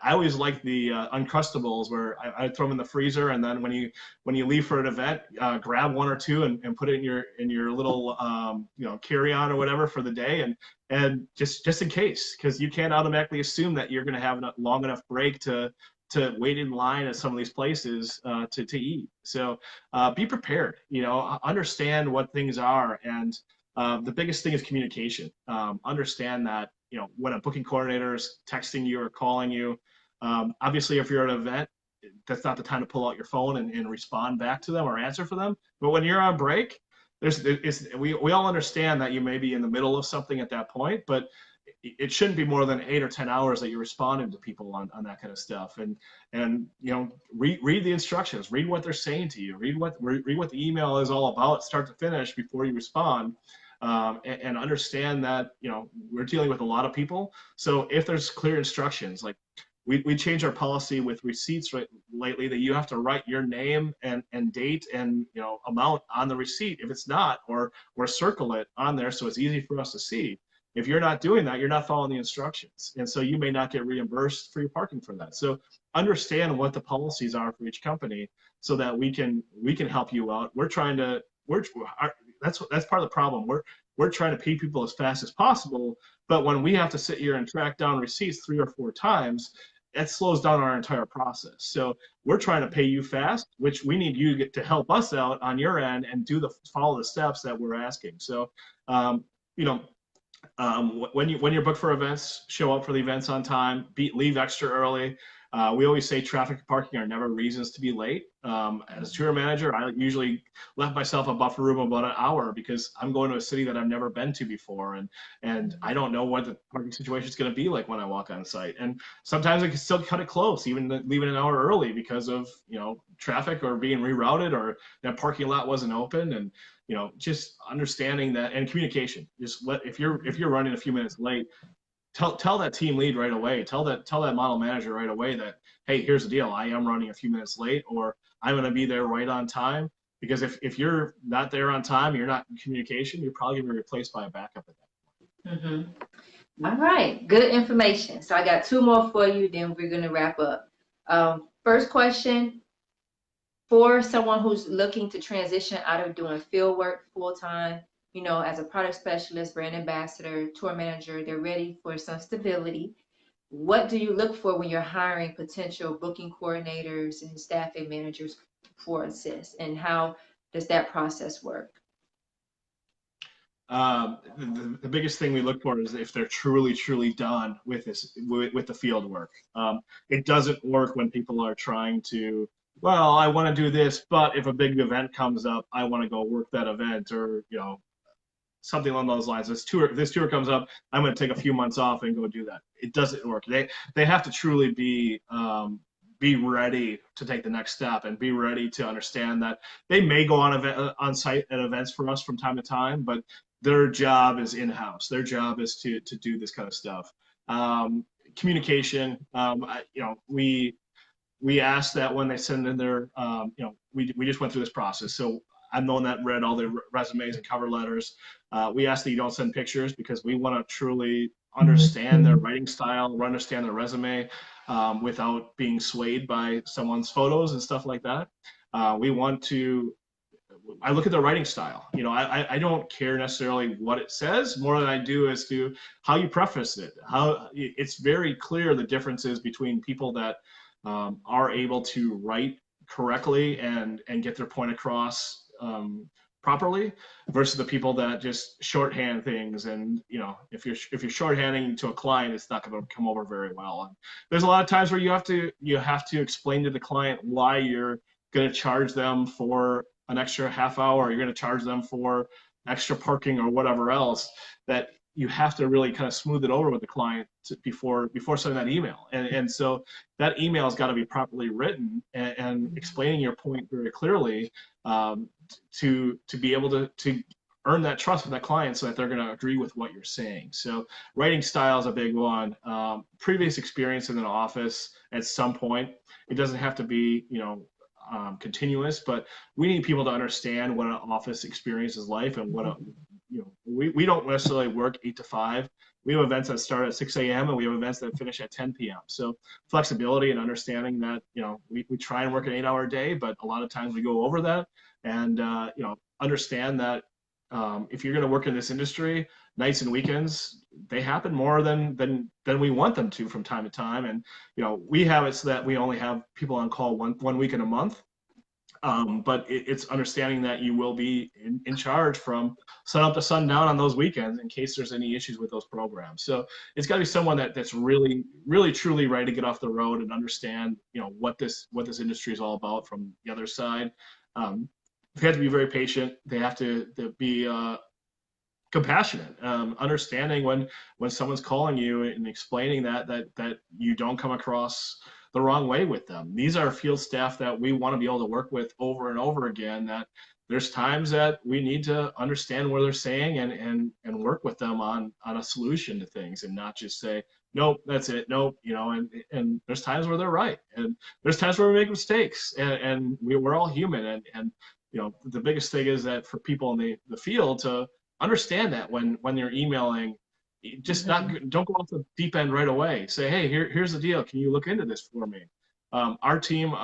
always like the Uncrustables, where I throw them in the freezer, and then when you leave for an event, grab one or two and put it in your little carry-on or whatever for the day, and just in case, because you can't automatically assume that you're going to have a long enough break to wait in line at some of these places to eat. So be prepared, understand what things are. And the biggest thing is communication. Understand that, when a booking coordinator is texting you or calling you, obviously if you're at an event, that's not the time to pull out your phone and respond back to them or answer for them. But when you're on break, we all understand that you may be in the middle of something at that point, but it shouldn't be more than 8 or 10 hours that you're responding to people on that kind of stuff. And read the instructions, read what they're saying to you, read what the email is all about, start to finish, before you respond. And understand that we're dealing with a lot of people. So if there's clear instructions, like we changed our policy with receipts lately, that you have to write your name and date and amount on the receipt if it's not, or circle it on there so it's easy for us to see. If you're not doing that, you're not following the instructions, and so you may not get reimbursed for your parking for that. So understand what the policies are for each company, so that we can help you out. That's part of the problem. We're trying to pay people as fast as possible, but when we have to sit here and track down receipts 3 or 4 times, that slows down our entire process. So we're trying to pay you fast, which we need you to help us out on your end and follow the steps that we're asking. So when you're booked for events, show up for the events on time. Leave extra early. We always say traffic and parking are never reasons to be late. As a tour manager, I usually left myself a buffer room about an hour, because I'm going to a city that I've never been to before, and I don't know what the parking situation is going to be like when I walk on site. And sometimes I can still cut it close, even leaving an hour early, because of traffic or being rerouted, or that parking lot wasn't open. And just understanding that, and communication. Just if you're running a few minutes late, tell that team lead right away. Tell that model manager right away that, hey, here's the deal. I am running a few minutes late, or I'm going to be there right on time. Because if you're not there on time, you're not in communication, you're probably going to be replaced by a backup at that point.
Mm-hmm. All right, good information. So I got 2 more for you, then we're going to wrap up. First question, for someone who's looking to transition out of doing field work full time, as a product specialist, brand ambassador, tour manager, they're ready for some stability. What do you look for when you're hiring potential booking coordinators and staffing managers for Assist, and how does that process work?
The biggest thing we look for is if they're truly done with the field work. It doesn't work when people are trying to, well, I want to do this, but if a big event comes up, I want to go work that event, or something along those lines. This tour comes up, I'm going to take a few months off and go do that. It doesn't work. They have to truly be ready to take the next step, and be ready to understand that they may go on site at events for us from time to time, but their job is in-house. Their job is to do this kind of stuff. Communication. We ask that when they send in their, we just went through this process. So I'm the one that read all the resumes and cover letters. We ask that you don't send pictures, because we want to truly understand their writing style, understand their resume, without being swayed by someone's photos and stuff like that. I look at their writing style. I don't care necessarily what it says, more than I do as to how you preface it. How it's very clear the differences between people that are able to write correctly and get their point across properly, versus the people that just shorthand things. And if you're shorthanding to a client, it's not going to come over very well. And there's a lot of times where you have to explain to the client why you're going to charge them for an extra half hour, or you're going to charge them for extra parking or whatever else, that you have to really kind of smooth it over with the client before sending that email. And so that email has got to be properly written and explaining your point very clearly, to be able to earn that trust with that client so that they're going to agree with what you're saying. So writing style is a big one. Previous experience in an office at some point. It doesn't have to be, continuous, but we need people to understand what an office experience is like and what we don't necessarily work 8 to 5. We have events that start at 6 a.m. and we have events that finish at 10 p.m. So flexibility and understanding that, we try and work an 8-hour day, but a lot of times we go over that, and, understand that if you're going to work in this industry, nights and weekends, they happen more than we want them to from time to time. And, we have it so that we only have people on call one week in a month. But it's understanding that you will be in charge from sun up to sundown on those weekends in case there's any issues with those programs. So it's got to be someone that's really, really, truly ready to get off the road and understand, what this industry is all about from the other side. They have to be very patient. They have to be compassionate, understanding when someone's calling you and explaining that you don't come across the wrong way with them. These are field staff that we want to be able to work with over and over again, that there's times that we need to understand what they're saying and work with them on a solution to things, and not just say, nope, that's it, nope, and there's times where they're right, and there's times where we make mistakes, and we're all human, and the biggest thing is that for people in the field to understand that when you're emailing, just don't go off the deep end right away. Say, hey, here's the deal. Can you look into this for me? Our team,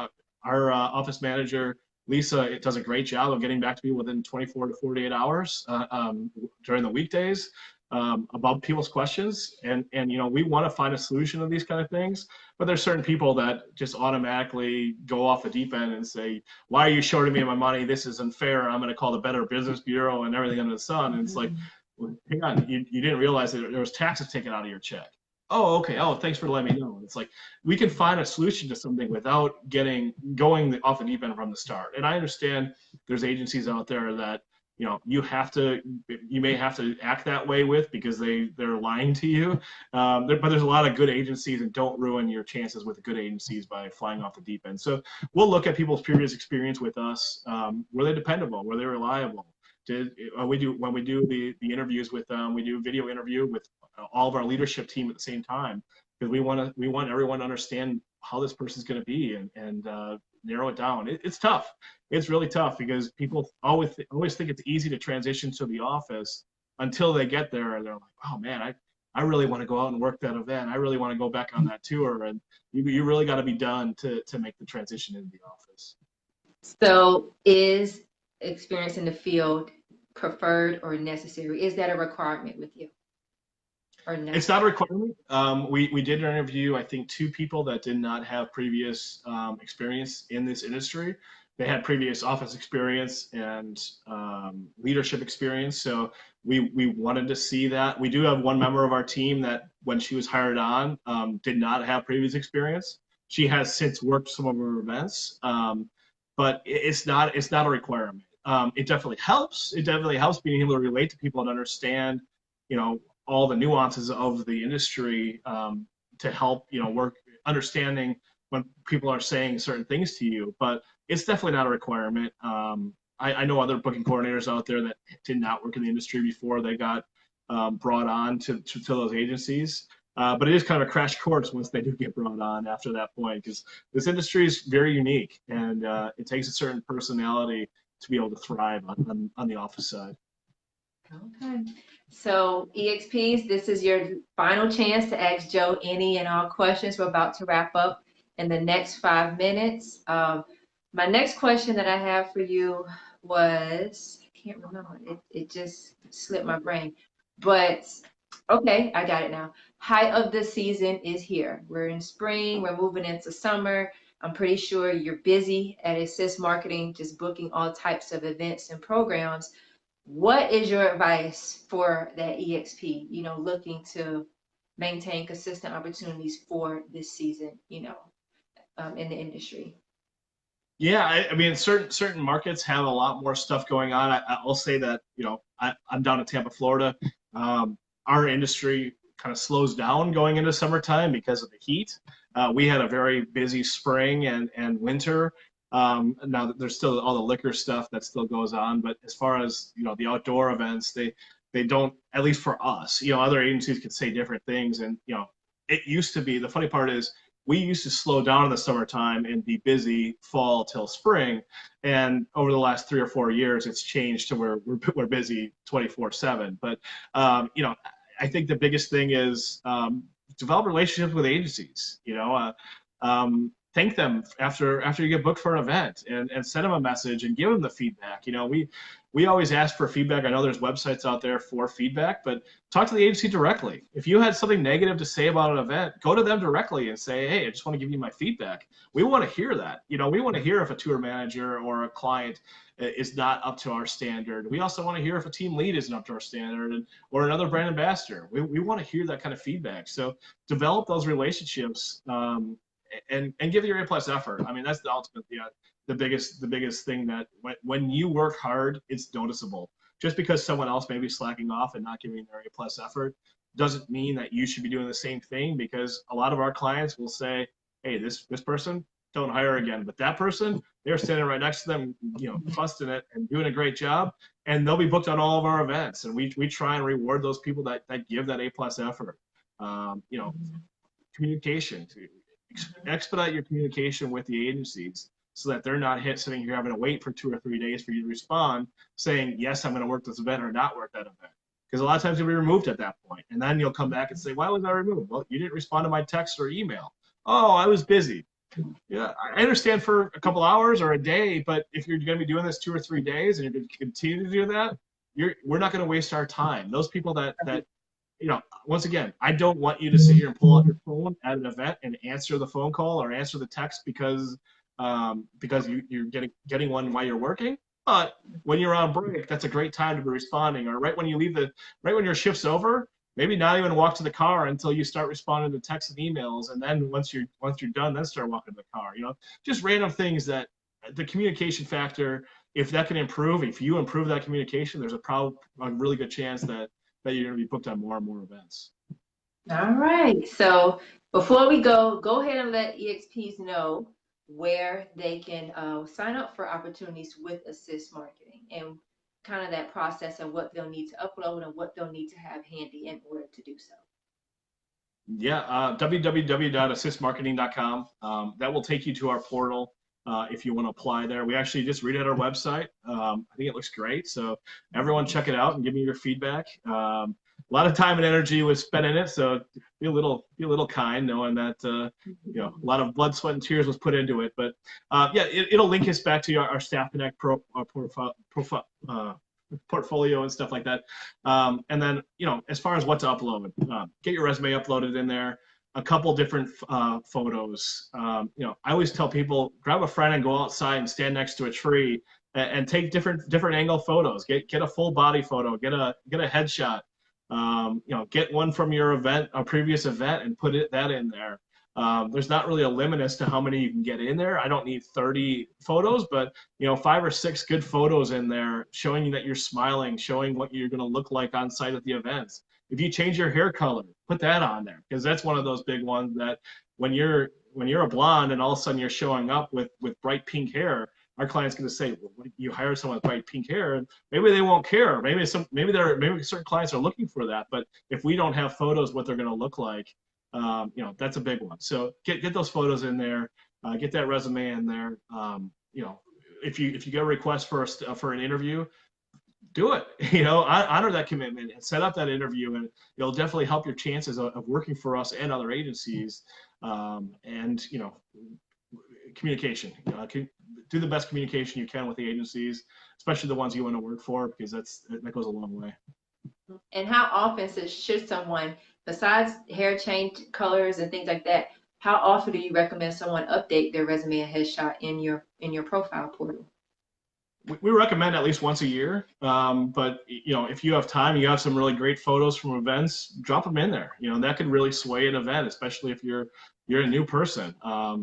our office manager, Lisa, it does a great job of getting back to me within 24 to 48 hours during the weekdays about people's questions. And we want to find a solution to these kind of things. But there's certain people that just automatically go off the deep end and say, why are you shorting me my money? This is unfair. I'm going to call the Better Business Bureau and everything under the sun. And it's like, well, hang on, you didn't realize that there was taxes taken out of your check. Oh, okay. Oh, thanks for letting me know. It's like we can find a solution to something without going off the deep end from the start. And I understand there's agencies out there that you may have to act that way with because they're lying to you. But there's a lot of good agencies, and don't ruin your chances with the good agencies by flying off the deep end. So we'll look at people's previous experience with us. Were they dependable? Were they reliable? When we do the interviews with them, we do a video interview with all of our leadership team at the same time, because we want everyone to understand how this person's going to be and narrow it down. It's tough. It's really tough because people always think it's easy to transition to the office until they get there and they're like, oh man, I really want to go out and work that event. I really want to go back on that tour, and you really got to be done to make the transition into the office.
So is experience in the field preferred or necessary? Is that a requirement with you? Or no?
It's not a requirement. We did interview, I think, 2 people that did not have previous experience in this industry. They had previous office experience and leadership experience. So we wanted to see that. We do have one member of our team that when she was hired on did not have previous experience. She has since worked some of our events, but it's not a requirement. It definitely helps. It definitely helps being able to relate to people and understand, all the nuances of the industry to help, work understanding when people are saying certain things to you. But it's definitely not a requirement. I know other booking coordinators out there that did not work in the industry before they got brought on to those agencies. But it is kind of a crash course once they do get brought on after that point, because this industry is very unique, and it takes a certain personality to be able to thrive on the office side.
Okay. So EXPs, this is your final chance to ask Joe any and all questions. We're about to wrap up in the next 5 minutes. My next question that I have for you was, I can't remember, it just slipped my brain, but okay, I got it now. Height of the season is here. We're in spring, we're moving into summer. I'm pretty sure you're busy at Assist Marketing, just booking all types of events and programs. What is your advice for that EXP, looking to maintain consistent opportunities for this season, in the industry?
Yeah, I mean, certain markets have a lot more stuff going on. I'll say that, I'm down in Tampa, Florida. Our industry kind of slows down going into summertime because of the heat. We had a very busy spring and winter. Now there's still all the liquor stuff that still goes on, but as far as the outdoor events, they don't, at least for us. Other agencies could say different things, and it used to be, the funny part is we used to slow down in the summertime and be busy fall till spring, and over the last 3 or 4 years, it's changed to where we're busy 24/7. But I think the biggest thing is develop relationships with agencies. Thank them after you get booked for an event, and send them a message and give them the feedback. We always ask for feedback. I know there's websites out there for feedback, but talk to the agency directly. If you had something negative to say about an event, go to them directly and say, hey, I just want to give you my feedback. We want to hear that. We want to hear if a tour manager or a client is not up to our standard. We also want to hear if a team lead isn't up to our standard, or another brand ambassador. We want to hear that kind of feedback. So develop those relationships, and give your A+ effort. I mean, that's the ultimate, the biggest thing, that when you work hard, it's noticeable. Just because someone else may be slacking off and not giving their A+ effort doesn't mean that you should be doing the same thing, because a lot of our clients will say, hey, this person, don't hire again. But that person, they're standing right next to them, busting it and doing a great job, and they'll be booked on all of our events. And we try and reward those people that give that A+ effort. Communication, expedite your communication with the agencies, so that they're not sitting here having to wait for 2 or 3 days for you to respond saying, yes, I'm going to work this event, or not work that event. Because a lot of times you'll be removed at that point. And then you'll come back and say, why was I removed? Well, you didn't respond to my text or email. Oh, I was busy. Yeah, I understand for a couple hours or a day, but if you're going to be doing this 2 or 3 days and you're going to continue to do that, we're not going to waste our time. Those people that once again, I don't want you to sit here and pull out your phone at an event and answer the phone call or answer the text because you're getting one while you're working. But when you're on break, that's a great time to be responding. Or right when your shift's over, maybe not even walk to the car until you start responding to texts and emails, and then once you're done, then start walking to the car. Just random things that the communication factor. If that can improve, if you improve that communication, there's a really good chance that you're going to be booked on more and more events.
All right. So before we go ahead and let EXPs know where they can sign up for opportunities with Assist Marketing, and kind of that process and what they'll need to upload and what they'll need to have handy in order to do so.
Yeah, www.assistmarketing.com. That will take you to our portal. If you want to apply there. We actually just redid our website. I think it looks great. So everyone check it out and give me your feedback. A lot of time and energy was spent in it, so be a little kind, knowing that a lot of blood, sweat, and tears was put into it. But it'll link us back to our Staff Connect portfolio and stuff like that. And then as far as what to upload, get your resume uploaded in there. A couple different photos. I always tell people, grab a friend and go outside and stand next to a tree and take different angle photos. Get a full body photo. Get a headshot. Get one from your event, a previous event, and put that in there. There's not really a limit as to how many you can get in there. I don't need 30 photos, but 5 or 6 good photos in there, showing that you're smiling, showing what you're going to look like on site at the events. If you change your hair color, put that on there, because that's one of those big ones that when you're a blonde and all of a sudden you're showing up with bright pink hair, our client's going to say, well, you hire someone with bright pink hair, and maybe they won't care. Maybe certain clients are looking for that, but if we don't have photos what they're going to look like, that's a big one. So get those photos in there, get that resume in there. If you get a request for an interview, do it. Honor that commitment and set up that interview, and it'll definitely help your chances of working for us and other agencies. And communication. Do the best communication you can with the agencies, especially the ones you want to work for, because that goes a long way.
And how often should someone, besides hair change colors and things like that, how often do you recommend someone update their resume and headshot in your profile portal?
We recommend at least once a year, but if you have time, you have some really great photos from events, drop them in there. That could really sway an event, especially if you're a new person. A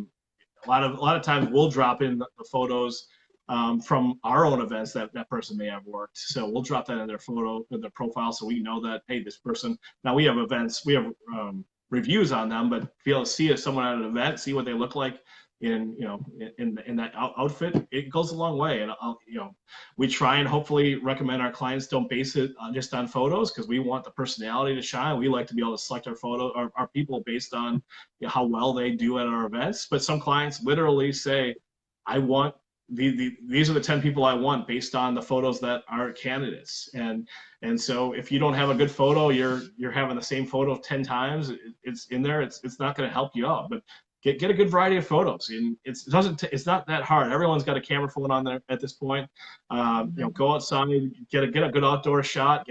lot of times we'll drop in the photos from our own events that person may have worked. So we'll drop that in their profile, so we know that, hey, this person. Now we have events, we have reviews on them, but to be able to see someone at an event, see what they look like, in that outfit, it goes a long way. And we try and hopefully recommend our clients don't base it just on photos, because we want the personality to shine. We like to be able to select our people based on how well they do at our events. But some clients literally say, I want these are the 10 people I want based on the photos that are candidates. And so if you don't have a good photo, you're having the same photo 10 times. It's in there. It's not going to help you out. But get a good variety of photos, and it's not that hard. Everyone's got a camera phone on there at this point. Go outside, get a good outdoor shot,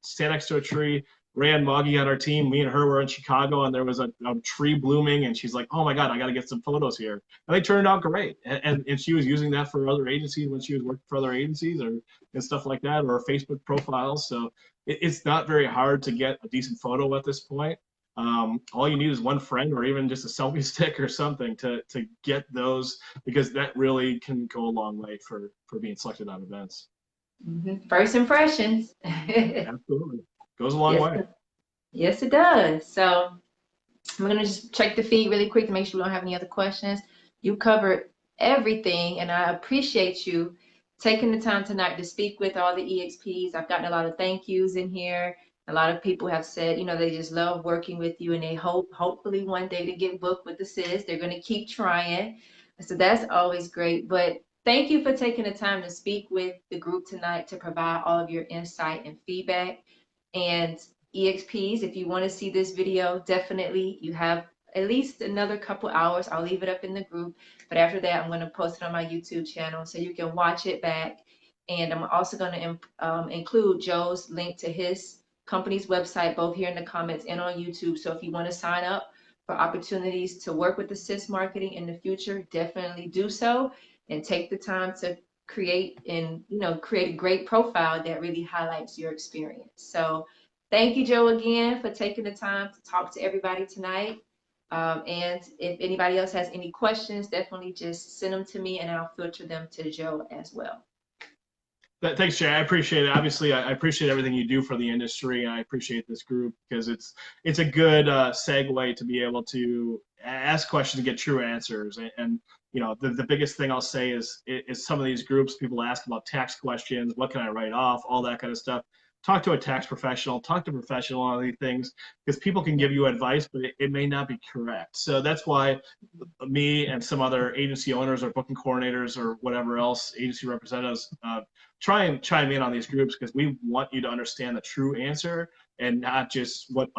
stand next to a tree. Ray and Moggy on our team, me and her were in Chicago, and there was a tree blooming, and she's like, "Oh my God, I got to get some photos here." And they turned out great. And she was using that for other agencies when she was working for other agencies and stuff like that, or Facebook profiles. So it's not very hard to get a decent photo at this point. All you need is one friend, or even just a selfie stick or something to get those, because that really can go a long way for being selected on events.
First impressions.
Absolutely. Goes a long way.
Yes, it does. So I'm going to just check the feed really quick to make sure we don't have any other questions. You covered everything, and I appreciate you taking the time tonight to speak with all the EXPs. I've gotten a lot of thank yous in here. A lot of people have said, they just love working with you, and they hopefully one day to get booked with the sis. They're going to keep trying. So that's always great. But thank you for taking the time to speak with the group tonight, to provide all of your insight and feedback. And EXPs, if you want to see this video, definitely you have at least another couple hours. I'll leave it up in the group, but after that, I'm going to post it on my YouTube channel so you can watch it back. And I'm also going to include Joe's link to his company's website, both here in the comments and on YouTube. So if you want to sign up for opportunities to work with Assist Marketing in the future, definitely do so, and take the time to create a great profile that really highlights your experience. So thank you, Joe, again for taking the time to talk to everybody tonight. And if anybody else has any questions, definitely just send them to me, and I'll filter them to Joe as well.
Thanks, Jay. I appreciate it. Obviously, I appreciate everything you do for the industry, and I appreciate this group, because it's a good segue to be able to ask questions and get true answers. And the biggest thing I'll say is some of these groups, people ask about tax questions, what can I write off, all that kind of stuff. Talk to a tax professional, talk to a professional on these things, because people can give you advice, but it may not be correct. So that's why me and some other agency owners or booking coordinators or whatever else, agency representatives, try and chime in on these groups, because we want you to understand the true answer and not just what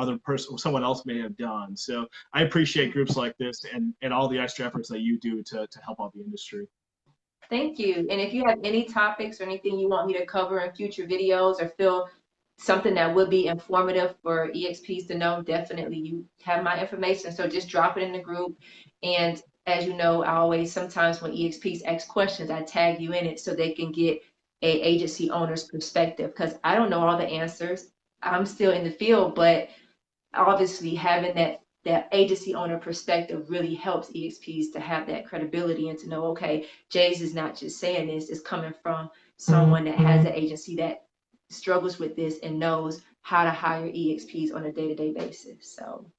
someone else may have done. So I appreciate groups like this and all the extra efforts that you do to help out the industry.
Thank you. And if you have any topics or anything you want me to cover in future videos, or feel something that would be informative for EXPs to know, definitely you have my information. So just drop it in the group. And as you know, sometimes when EXPs ask questions, I tag you in it so they can get a agency owner's perspective, because I don't know all the answers. I'm still in the field, but obviously having that agency owner perspective really helps EXPs to have that credibility and to know, okay, Jay's is not just saying this, it's coming from someone that has an agency that struggles with this and knows how to hire EXPs on a day-to-day basis. So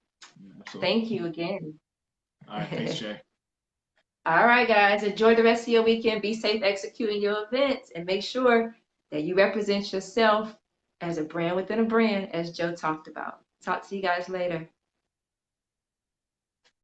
thank you again.
All right, thanks, Jay.
All right, guys, enjoy the rest of your weekend. Be safe executing your events, and make sure that you represent yourself as a brand within a brand, as Joe talked about. Talk to you guys later.